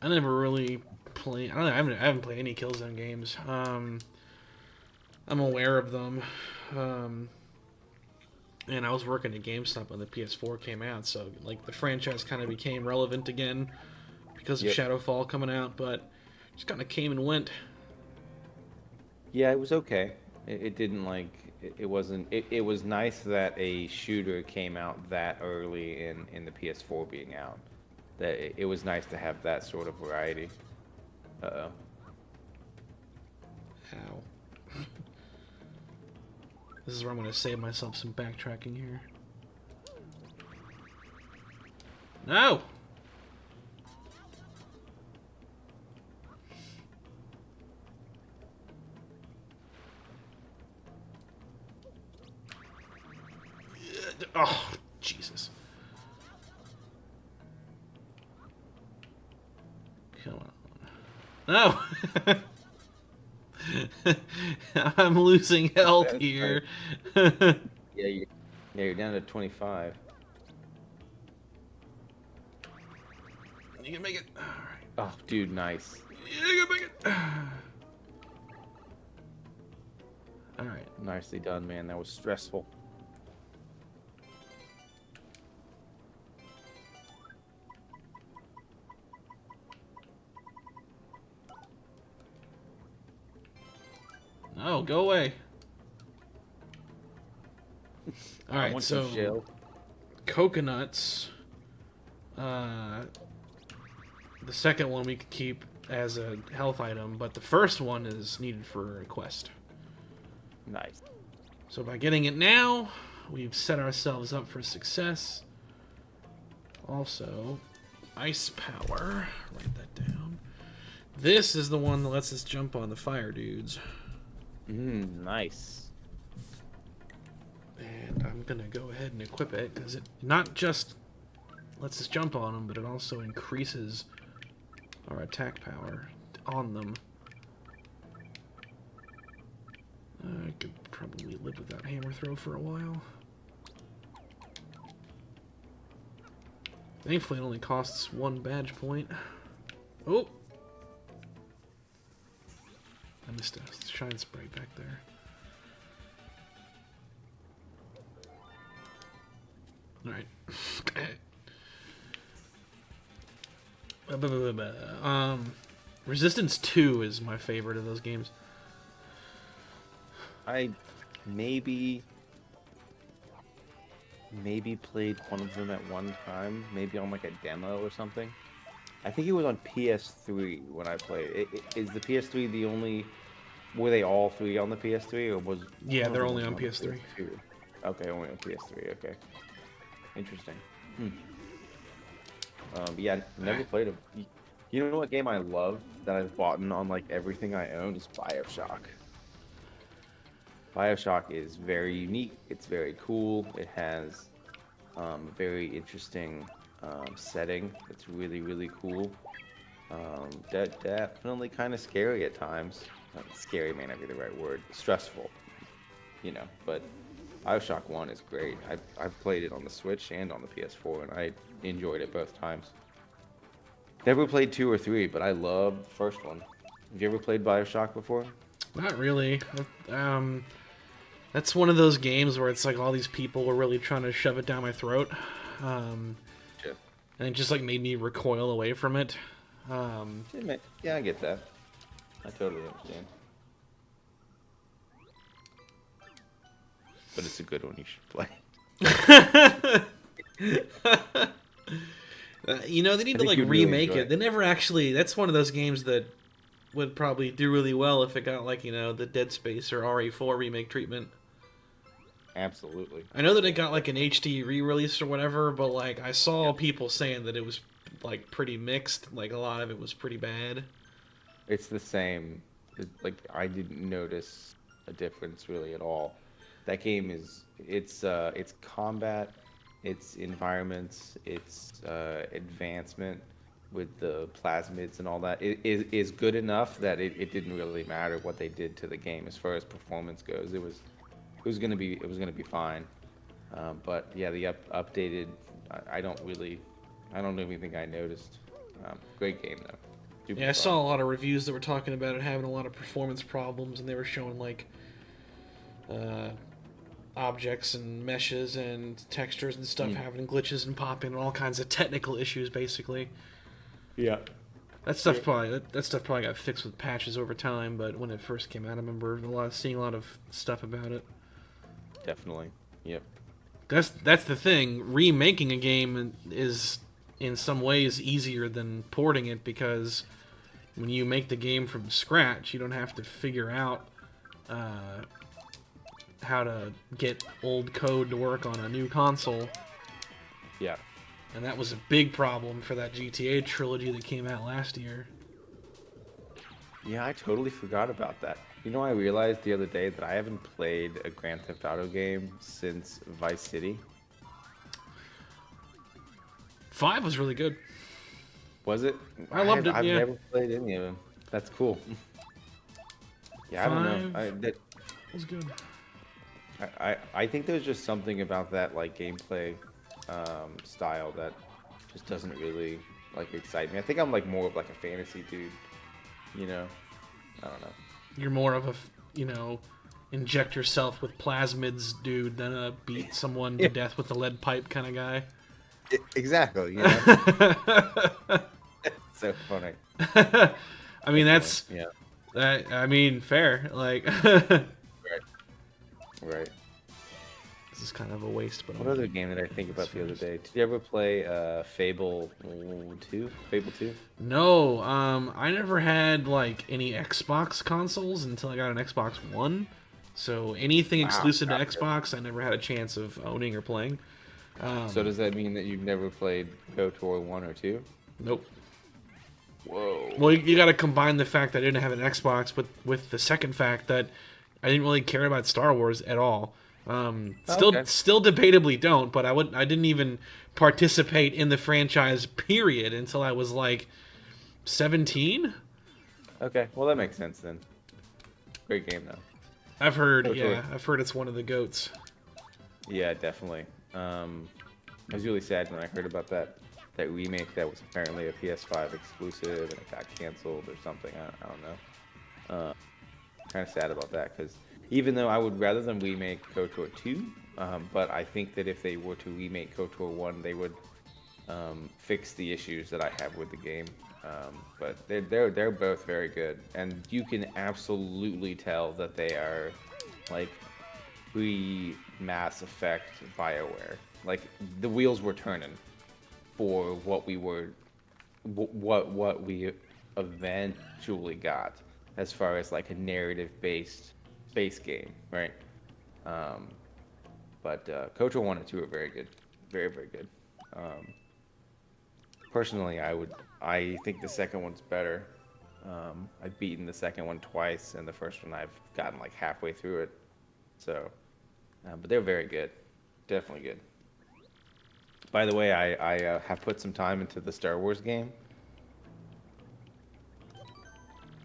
I never really play. I don't know. I haven't played any Killzone games. I'm aware of them. Um, and I was working at GameStop when the PS4 came out, so like the franchise kind of became relevant again because of Yep. Shadowfall coming out, but just kind of came and went. Yeah, it was okay. It didn't like it wasn't it was nice that a shooter came out that early in the PS4 being out. That it was nice to have that sort of variety. Uh-oh. Ow. This is where I'm going to save myself some backtracking here. No! Oh, Jesus. Come on. No! I'm losing health That's here. right. You're down to 25. You can make it. Alright. Oh, dude, nice. You can make it. Alright. Nicely done, man. That was stressful. No, go away. I Alright, want so some shell. coconuts. The second one we could keep as a health item, but the first one is needed for a quest. Nice. So by getting it now, we've set ourselves up for success. Also, ice power. Write that down. This is the one that lets us jump on the fire dudes. Nice. And I'm gonna go ahead and equip it because it not just lets us jump on them, but it also increases our attack power on them. I could probably live without hammer throw for a while. Thankfully, it only costs 1 badge point. Oh! I missed a shine sprite back there. Alright. Resistance 2 is my favorite of those games. I maybe played one of them at one time, maybe on like a demo or something. I think it was on PS3 when I played. Is the PS3 the only? Were they all three on the PS3, or was? Yeah, one of they're them only was on PS3. PS2? Okay, only on PS3. Okay, interesting. Yeah, never played them. You know what game I love that I've bought on like everything I own is BioShock. BioShock is very unique. It's very cool. It has a very interesting setting. It's really, really cool. Definitely kind of scary at times. Scary may not be the right word. Stressful, you know. But BioShock 1 is great. I've played it on the Switch and on the PS4, and I enjoyed it both times. Never played 2 or 3, but I love the first one. Have you ever played BioShock before? Not really. That's one of those games where it's like all these people were really trying to shove it down my throat. And it just like made me recoil away from it. Yeah, I get that. I totally understand. But it's a good one. You should play. You know, they need to like remake it. They never actually. That's one of those games that would probably do really well if it got like, you know, the Dead Space or RE4 remake treatment. Absolutely. I know that it got like an HD re-release or whatever, but like I saw people saying that it was like pretty mixed. Like a lot of it was pretty bad. It's the same. Like I didn't notice a difference really at all. That game is it's combat, its environments, its advancement with the plasmids and all that. It is good enough that it didn't really matter what they did to the game as far as performance goes. It was gonna be fine. But yeah, the updated. I don't really, I don't even think I noticed. Great game though. Super Yeah, I fun. saw a lot of reviews that were talking about it having a lot of performance problems, and they were showing like uh, objects and meshes and textures and stuff Mm. having glitches and popping and all kinds of technical issues. Basically, Yeah. that stuff probably that stuff probably got fixed with patches over time. But when it first came out, I remember seeing a lot of stuff about it. Definitely. Yep. That's the thing. Remaking a game is in some ways easier than porting it because when you make the game from scratch, you don't have to figure out how to get old code to work on a new console. Yeah. And that was a big problem for that GTA trilogy that came out last year. Yeah, I totally forgot about that. You know, I realized the other day that I haven't played a Grand Theft Auto game since Vice City. 5 was really good. Was it? I loved it, I've yeah. never played any of them. That's cool. Yeah, I don't know. 5 was good. I think there's just something about that like gameplay style that just doesn't really like excite me. I think I'm like more of like a fantasy dude, you know. I don't know. You're more of a, inject yourself with plasmids dude than a beat someone to death with a lead pipe kind of guy. Exactly. You know. So funny. I mean, that's Yeah. I mean, fair. Like, Right. Right. this is kind of a waste. But What other game did I think about the other day? Did you ever play Fable 2? Fable 2? No, I never had like any Xbox consoles until I got an Xbox One. So anything exclusive to Xbox, I never had a chance of owning or playing. So does that mean that you've never played KOTOR 1 or 2? Nope. Whoa. Well, you got to combine the fact that I didn't have an Xbox with the second fact that I didn't really care about Star Wars at all. Okay. Still debatably don't, but I didn't even participate in the franchise period until I was like 17. Okay, well that makes sense then. Great game though. I've heard, KOTOR. I've heard it's one of the goats. Yeah, definitely. I was really sad when I heard about that remake that was apparently a PS5 exclusive and it got canceled or something. I don't know. Kind of sad about that because even though I would rather them remake KOTOR 2, but I think that if they were to remake KOTOR 1, they would fix the issues that I have with the game. But they're both very good, and you can absolutely tell that they are like pre-Mass Effect BioWare. Like the wheels were turning for what we eventually got as far as like a narrative-based space game, right? But KOTOR 1 and 2 are very good, very very good. Personally, I think the second one's better. I've beaten the second one twice, and the first one I've gotten like halfway through it. So, but they're very good, definitely good. By the way, I have put some time into the Star Wars game,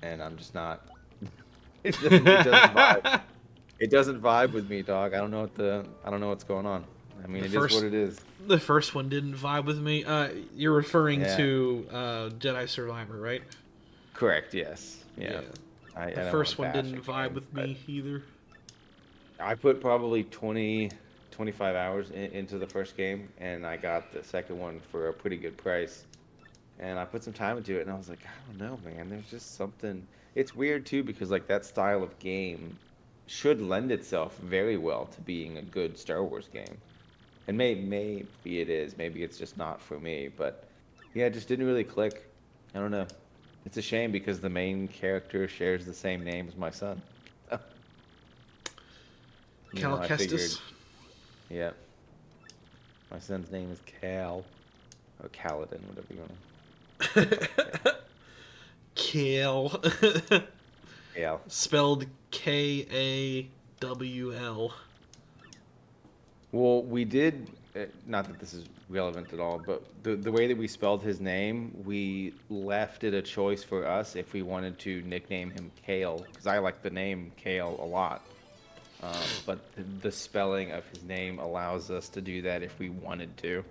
and I'm just not. It doesn't vibe. It doesn't vibe with me, dog. I don't know what's going on. I mean, it is what it is. The first one didn't vibe with me. You're referring Yeah. to Jedi Survivor, right? Correct. Yes. Yeah. I The don't first wanna one bash didn't it, vibe with but me either. I put probably 20, 25 hours into the first game, and I got the second one for a pretty good price. And I put some time into it, and I was like, I don't know, man. There's just something. It's weird too because like that style of game should lend itself very well to being a good Star Wars game. And maybe it is. Maybe it's just not for me. But yeah, it just didn't really click. I don't know. It's a shame because the main character shares the same name as my son. Cal I figured, Kestis. yeah. My son's name is Cal. or Kaladin, whatever you want to. Kale. Yeah. Spelled Kawl. Well, we did. Not that this is relevant at all, but the way that we spelled his name, we left it a choice for us if we wanted to nickname him Kale, because I like the name Kale a lot. But the spelling of his name allows us to do that if we wanted to.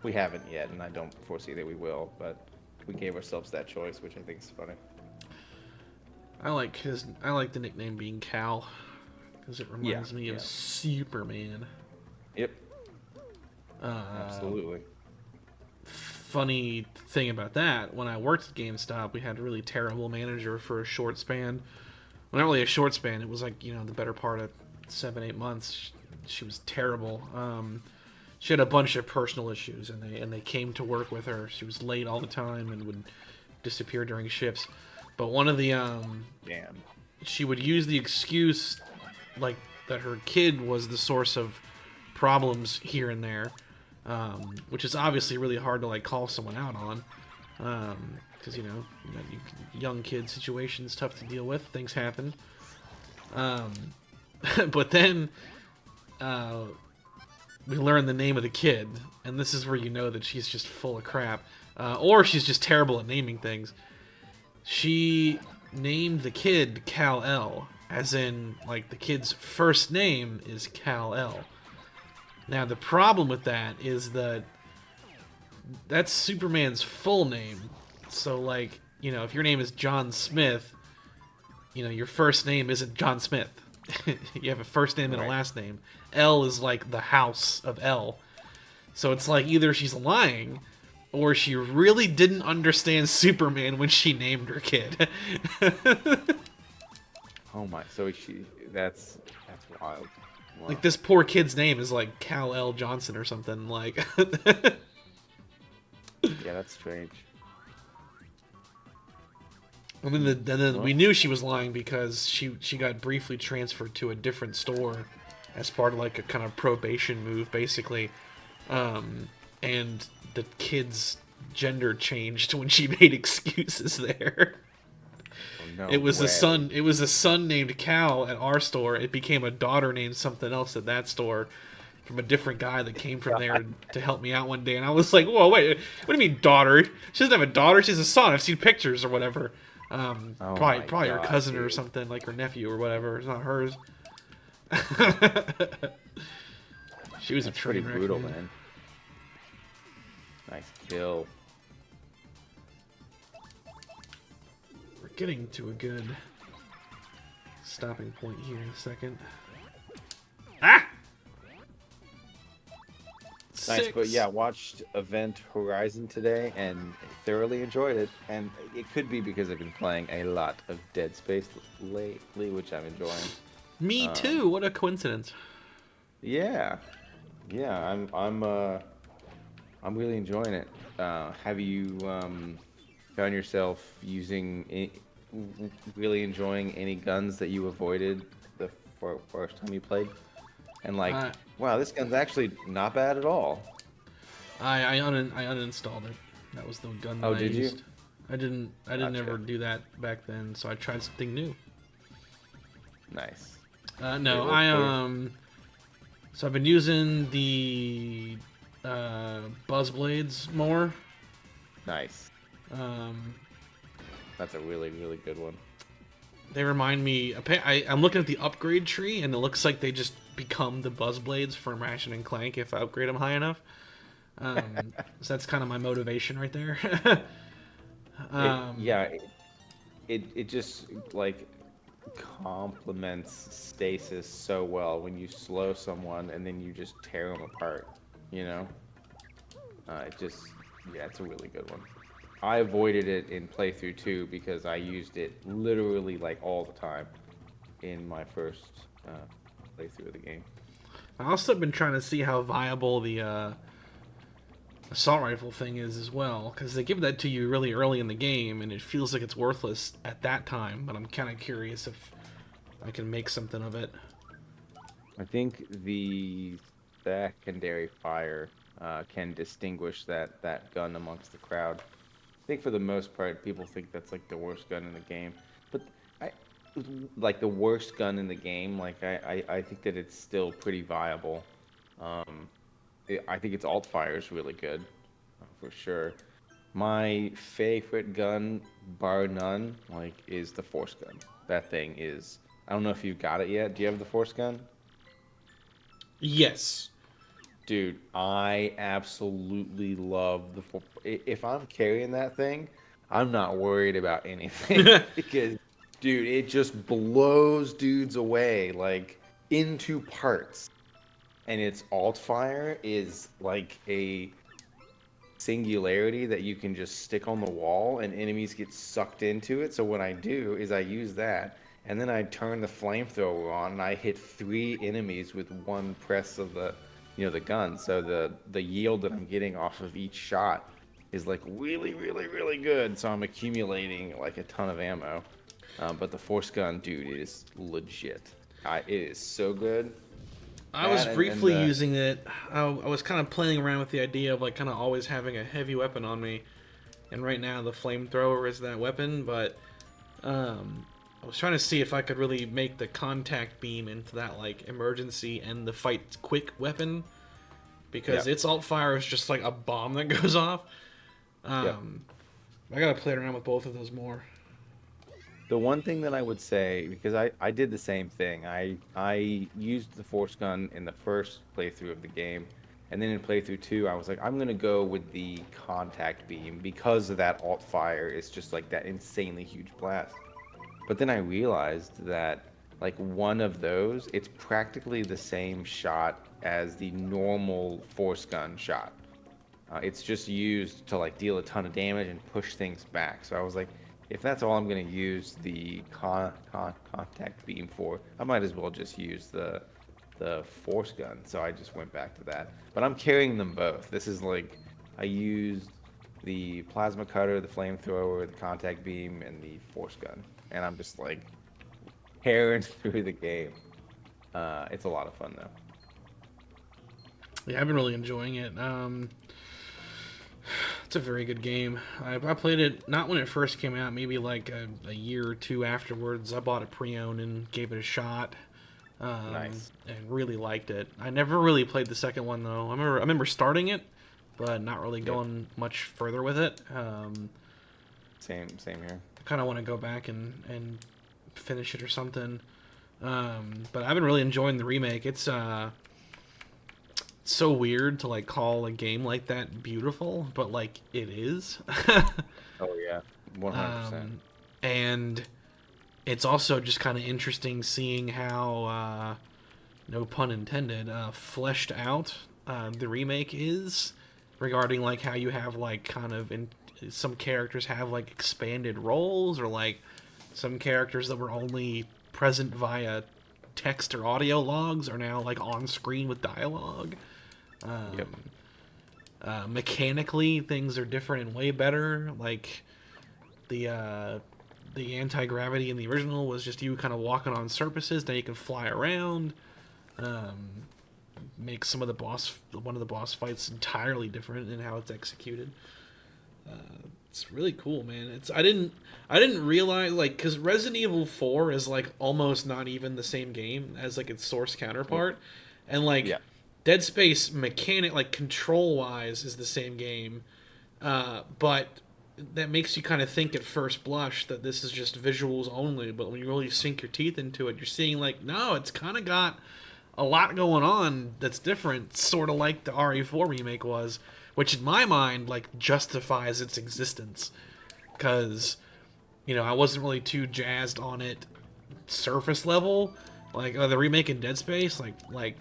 We haven't yet, and I don't foresee that we will, but we gave ourselves that choice, which I think is funny. I like the nickname being Cal because it reminds me of Superman. Yep. Absolutely. Funny thing about that, when I worked at GameStop, we had a really terrible manager for a short span. Well, not really a short span. It was like, the better part of 7-8 months. She was terrible. She had a bunch of personal issues, and they came to work with her. She was late all the time and would disappear during shifts. But one of the Damn. she would use the excuse like that her kid was the source of problems here and there, which is obviously really hard to like call someone out on, because young kid situations tough to deal with. Things happen. But then we learn the name of the kid, and this is where you know that she's just full of crap, or she's just terrible at naming things. She named the kid Kal-El, as in, like, the kid's first name is Kal-El. Now, the problem with that is that that's Superman's full name. So, like, if your name is John Smith, your first name isn't John Smith. You have a first name and a last name. El is, like, the house of El. So it's like either she's lying, or she really didn't understand Superman when she named her kid. Oh my! So that's wild. Wow. Like, this poor kid's name is like Kal-El Johnson or something. Like, yeah, that's strange. And then we knew she was lying because she got briefly transferred to a different store as part of like a kind of probation move, basically. And the kid's gender changed when she made excuses there. Oh, no it was way. a son. It was a son named Cal at our store. It became a daughter named something else at that store, from a different guy that came from there to help me out one day. And I was like, "Whoa, wait! What do you mean daughter? She doesn't have a daughter. She has a son. I've seen pictures or whatever. Probably her cousin or something, like her nephew or whatever. It's not hers." She was a train wreck, brutal, man. Nice kill. We're getting to a good stopping point here in a second. Ah! Nice, but yeah, watched Event Horizon today and thoroughly enjoyed it. And it could be because I've been playing a lot of Dead Space lately, which I'm enjoying. Me too. What a coincidence. Yeah, I'm really enjoying it. Have you found yourself really enjoying any guns that you avoided the first time you played? And like, wow, this gun's actually not bad at all. I uninstalled it. That was the gun that I did used. you? I didn't ever do that back then, so I tried something new. Nice. No, so I've been using the buzz blades more. Nice. That's a really, really good one. They remind me. I'm looking at the upgrade tree, and it looks like they just become the buzz blades from Ratchet and Clank if I upgrade them high enough. So that's kind of my motivation right there. It just like complements stasis so well when you slow someone and then you just tear them apart. It's a really good one. I avoided it in playthrough 2 because I used it literally like all the time in my first playthrough of the game. I also have been trying to see how viable the assault rifle thing is as well, because they give that to you really early in the game and it feels like it's worthless at that time, but I'm kind of curious if I can make something of it. I think the secondary fire can distinguish that gun amongst the crowd. I think for the most part, people think that's like the worst gun in the game, but I like the worst gun in the game. Like I think that it's still pretty viable. Um, I think its alt fire is really good, for sure. My favorite gun, bar none, like is the force gun. That thing is. I don't know if you've got it yet. Do you have the force gun? Yes. Dude, I absolutely love if I'm carrying that thing, I'm not worried about anything because, dude, it just blows dudes away like into parts. And its alt fire is like a singularity that you can just stick on the wall and enemies get sucked into it. So what I do is I use that and then I turn the flamethrower on and I hit 3 enemies with one press of the gun. So the yield that I'm getting off of each shot is like really, really, really good. So I'm accumulating like a ton of ammo. But the force gun, dude, it is legit. It is so good. I was And briefly using it. I was kind of playing around with the idea of like kind of always having a heavy weapon on me, and right now the flamethrower is that weapon. But I was trying to see if I could really make the contact beam into that like emergency and the fight quick weapon, because its alt fire is just like a bomb that goes off. Yep. I gotta play around with both of those more. The one thing that I would say, because I did the same thing, I used the force gun in the first playthrough of the game, and then in playthrough 2, I was like, I'm gonna go with the contact beam because of that alt fire. It's just like that insanely huge blast. But then I realized that like one of those, it's practically the same shot as the normal force gun shot. It's just used to like deal a ton of damage and push things back. So I was like, if that's all I'm going to use the contact beam for, I might as well just use the force gun. So I just went back to that. But I'm carrying them both. This is like I used the plasma cutter, the flamethrower, the contact beam, and the force gun, and I'm just like tearing through the game. It's a lot of fun though. Yeah, I've been really enjoying it. It's a very good game. I played it not when it first came out, maybe like a year or two afterwards. I bought it pre-owned and gave it a shot. Nice. And really liked it. I never really played the second one though. I remember starting it, but not really going much further with it. Same here. I kind of want to go back and finish it or something. But I've been really enjoying the remake. It's so weird to like call a game like that beautiful, but like it is. Oh yeah, 100%. And it's also just kind of interesting seeing how, no pun intended, fleshed out the remake is, regarding like how you have like kind of some characters have like expanded roles, or like some characters that were only present via text or audio logs are now like on screen with dialogue. Mechanically, things are different and way better. Like the anti-gravity in the original was just you kind of walking on surfaces. Now you can fly around. Make one of the boss fights entirely different in how it's executed. It's really cool, man. I didn't realize, like, because Resident Evil 4 is like almost not even the same game as like its source counterpart, and like Dead Space mechanic, like control wise, is the same game, but that makes you kind of think at first blush that this is just visuals only. But when you really sink your teeth into it, you're seeing like, no, it's kind of got a lot going on that's different, sort of like the RE4 remake was, which in my mind like justifies its existence, because I wasn't really too jazzed on it surface level, like the remake in Dead Space, like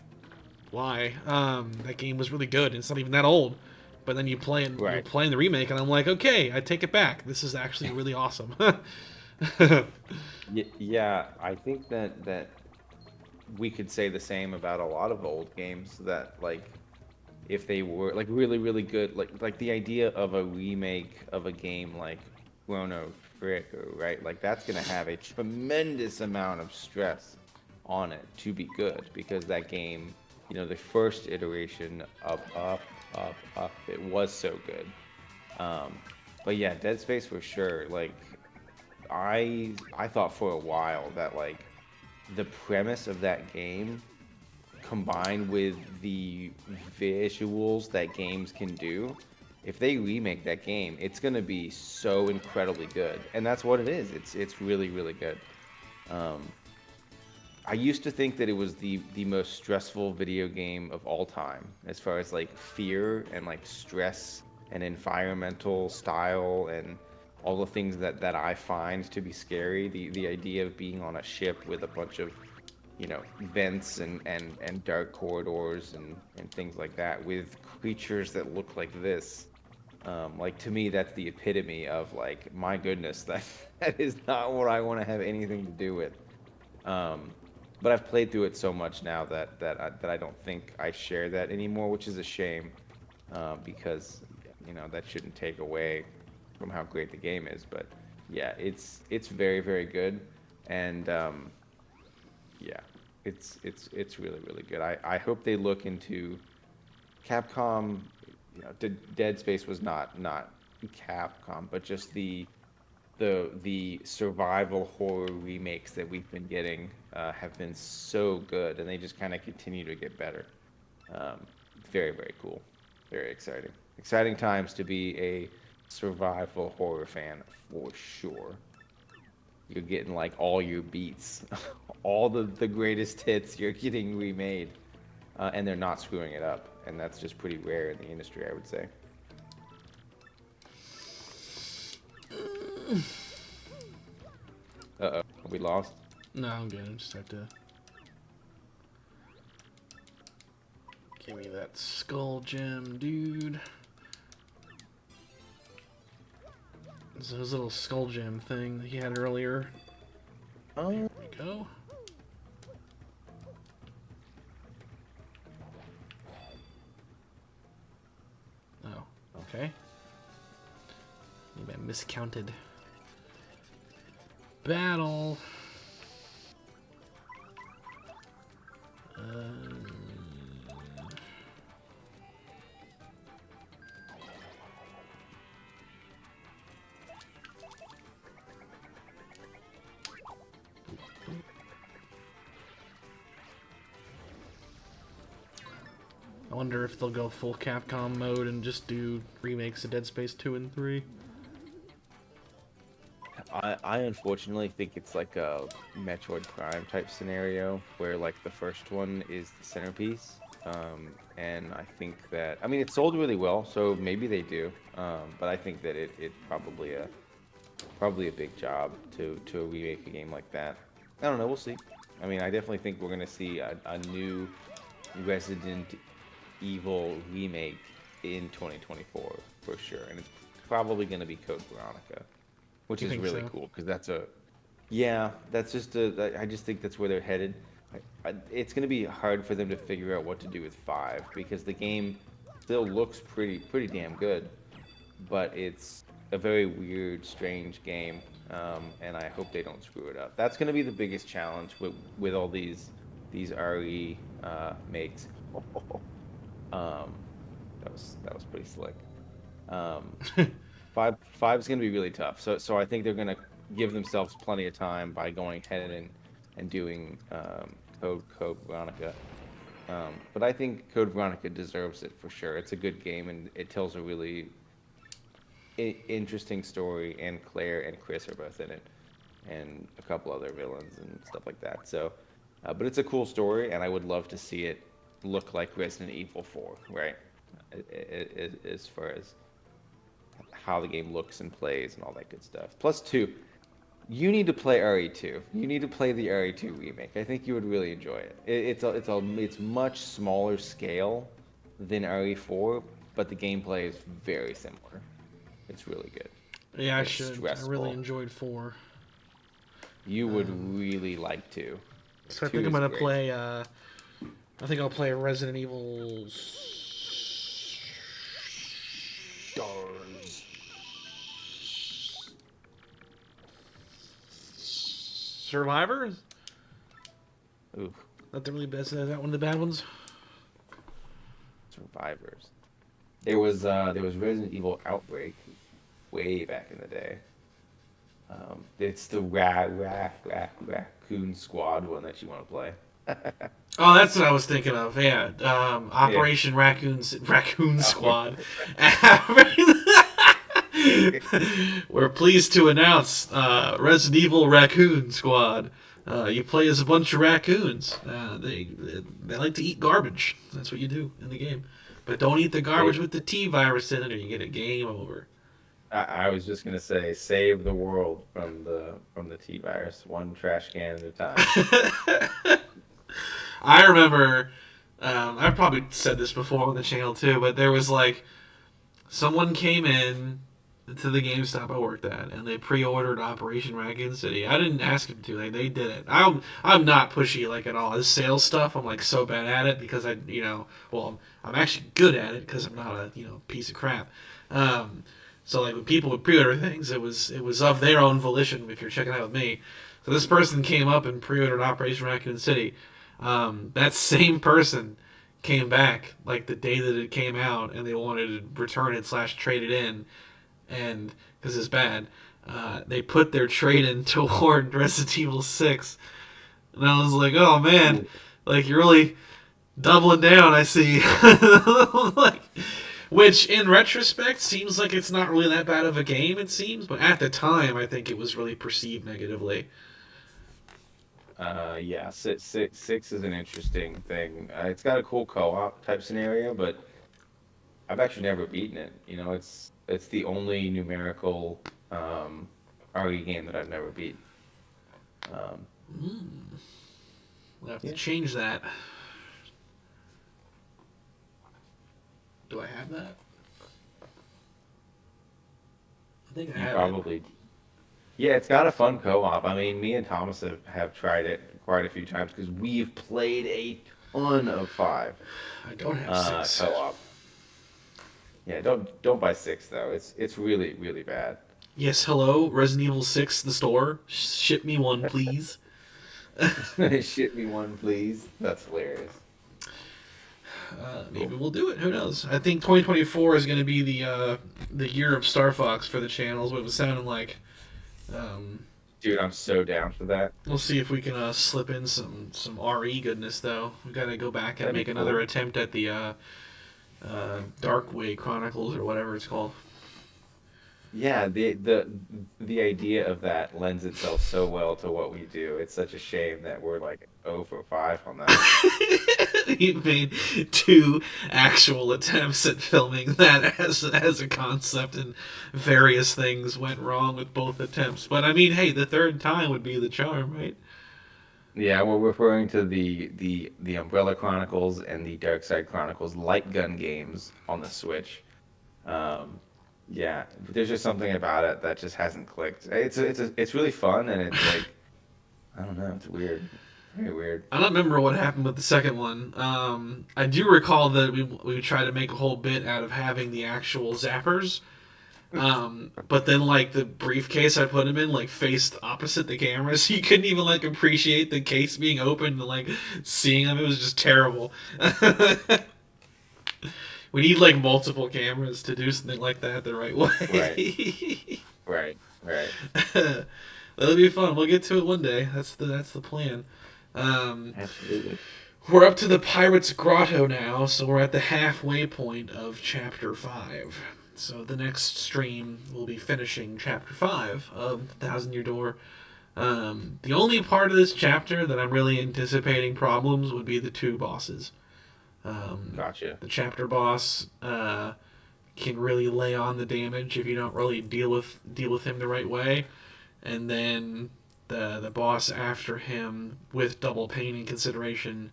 why? That game was really good and it's not even that old, but then you're playing the remake and I'm like, okay, I take it back, this is actually really awesome. Yeah, I think that we could say the same about a lot of old games, that like if they were like really really good, like the idea of a remake of a game like Chrono Trigger, right? Like that's gonna have a tremendous amount of stress on it to be good, because that game, the first iteration up. It was so good. Um, but yeah, Dead Space for sure. Like I thought for a while that like the premise of that game combined with the visuals that games can do, if they remake that game, it's gonna be so incredibly good. And that's what it is. It's really, really good. Um, I used to think that it was the most stressful video game of all time, as far as like fear and like stress and environmental style and all the things that I find to be scary. The idea of being on a ship with a bunch of, vents and dark corridors and things like that with creatures that look like this. Like to me, that's the epitome of like, my goodness, that is not what I want to have anything to do with. Um, but I've played through it so much now that I don't think I share that anymore, which is a shame, because that shouldn't take away from how great the game is. But yeah, it's very very good, and yeah, it's really really good. I hope they look into Capcom. Dead Space was not Capcom, but just the survival horror remakes that we've been getting have been so good, and they just kind of continue to get better. Um, Very, very cool. Very exciting. Exciting times to be a survival horror fan for sure. You're getting like all your beats, all the greatest hits you're getting remade, and they're not screwing it up, and that's just pretty rare in the industry, I would say. Uh-oh, we lost. No, I'm good. I just have to give me that skull gem, dude. This is his little skull gem thing that he had earlier. Oh, There we go. Oh, okay. Maybe I miscounted. Battle. I wonder if they'll go full Capcom mode and just do remakes of Dead Space 2 and 3. I unfortunately think it's like a Metroid Prime type scenario where like the first one is the centerpiece. And I think that, I mean, it sold really well, so maybe they do. But I think that it probably a big job to remake a game like that. I don't know, we'll see. I mean, I definitely think we're gonna see a new Resident Evil remake in 2024 for sure, and it's probably gonna be Code Veronica, which You is think really so? cool because yeah, that's just I just think that's where they're headed. It's gonna be hard for them to figure out what to do with five because the game still looks pretty damn good, but it's a very weird, strange game, and I hope they don't screw it up. That's gonna be the biggest challenge with all these RE makes. Um, that was pretty slick. Um, five is gonna be really tough. So I think they're gonna give themselves plenty of time by going ahead and doing Code Veronica. But I think Code Veronica deserves it for sure. It's a good game and it tells a really interesting story. And Claire and Chris are both in it, and a couple other villains and stuff like that. So, but it's a cool story, and I would love to see it look like Resident Evil 4, right? As far as how the game looks and plays and all that good stuff. Plus, two, you need to play RE2. You need to play the RE2 remake. I think you would really enjoy it. It's much smaller scale than RE4, but the gameplay is very similar. It's really good. Yeah, I It's should. I really stressful. enjoyed 4. You would really like to. So I think Two I'm is gonna great. play. I think I'll play Resident Evil Stars. Survivor. Ooh, That the really best. Is that one of the bad ones? survivors. There was Resident Evil Outbreak way back in the day. It's the Raccoon Squad one that you want to play. Oh, that's what I was thinking of. Yeah, Yeah. Operation Raccoon Oh, Squad. right. We're pleased to announce Resident Evil Raccoon Squad. You play as a bunch of raccoons. They like to eat garbage. That's what you do in the game. But don't eat the garbage Save, with the T virus in it, or you get a game over. I was just gonna say, save the world from the T virus, one trash can at a time. I remember, I've probably said this before on the channel too, but there was like someone came in to the GameStop I worked at, and they pre-ordered Operation Raccoon City. I didn't ask them to; they did it. I'm not pushy like at all. This sales stuff, I'm like so bad at it because I'm actually good at it because I'm not a piece of crap. Um, so like when people would pre-order things, it was of their own volition. If you're checking out with me, so this person came up and pre-ordered Operation Raccoon City. That same person came back like the day that it came out, and they wanted to return it slash trade it in, and because it's bad, they put their trade in toward Resident Evil 6, and I was like, oh man, Ooh. like you're really doubling down. I see, like, which in retrospect seems like it's not really that bad of a game. It seems, but at the time, I think it was really perceived negatively. Yeah, six is an interesting thing. It's got a cool co-op type scenario, but I've actually never beaten it. It's the only numerical RE game that I've never beat. Um, We'll have to yeah, change that. Do I have that? I think I you have it. probably. Yeah, it's got a fun co-op. I mean, me and Thomas have tried it quite a few times because we've played a ton of five I don't have 6. co-op. Yeah, don't buy six though. It's really really bad. Yes, hello, Resident Evil 6, the store. Ship me one, please. Ship me one, please. That's hilarious. Maybe Cool. we'll do it. Who knows? I think 2024 is going to be the year of Star Fox for the channels. What it was sounding like. Um, Dude, I'm so down for that. we'll see if we can slip in some RE goodness though. We got to go back and That'd be make another cool. attempt at the Darkway Chronicles or whatever it's called. Yeah, the idea of that lends itself so well to what we do. It's such a shame that we're like 0 for 5 on that. He made 2 actual attempts at filming that as a concept, and various things went wrong with both attempts. But I mean, hey, the third time would be the charm, right? Yeah, we're referring to the Umbrella Chronicles and the Dark Side Chronicles light gun games on the Switch. Um, yeah, there's just something about it that just hasn't clicked. It's really fun and it's like I don't know, it's weird, very weird. I don't remember what happened with the second one. I do recall that we tried to make a whole bit out of having the actual zappers. But then like the briefcase I put him in like faced opposite the camera, so you couldn't even like appreciate the case being open and like seeing him. It was just terrible. We need like multiple cameras to do something like that the right Right, way. right, right. That'll be fun. We'll get to it one day. That's the plan. Um, Absolutely. we're up to the Pirate's Grotto now, so we're at the halfway point of Chapter 5. So the next stream will be finishing Chapter 5 of the Thousand Year Door. The only part of this chapter that I'm really anticipating problems would be the 2 bosses. Gotcha. The chapter boss can really lay on the damage if you don't really deal with him the right way, and then the boss after him with double pain in consideration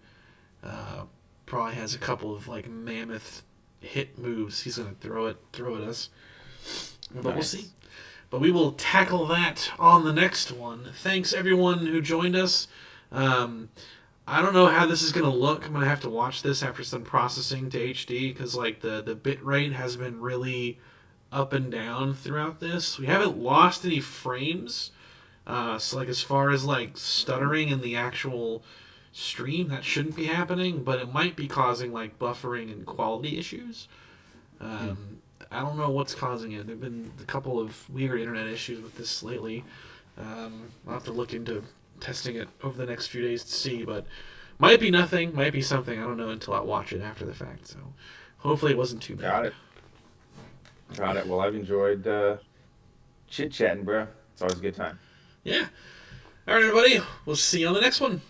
uh, probably has a couple of like mammoth hit moves he's gonna throw at us, but we'll see. Nice. But we will tackle that on the next one. Thanks everyone who joined us. Um, I don't know how this is gonna look. I'm gonna have to watch this after some processing to HD because like the bit rate has been really up and down throughout this. We haven't lost any frames, so like as far as like stuttering in the actual stream, that shouldn't be happening, but it might be causing like buffering and quality issues. I don't know what's causing it. There've been a couple of weird internet issues with this lately. I'll have to look into testing it over the next few days to see, but might be nothing, might be something. I don't know until I watch it after the fact. So hopefully it wasn't too bad. Got it. Got it. Well, I've enjoyed chit chatting, bro. It's always a good time. Yeah. All right, everybody. We'll see you on the next one.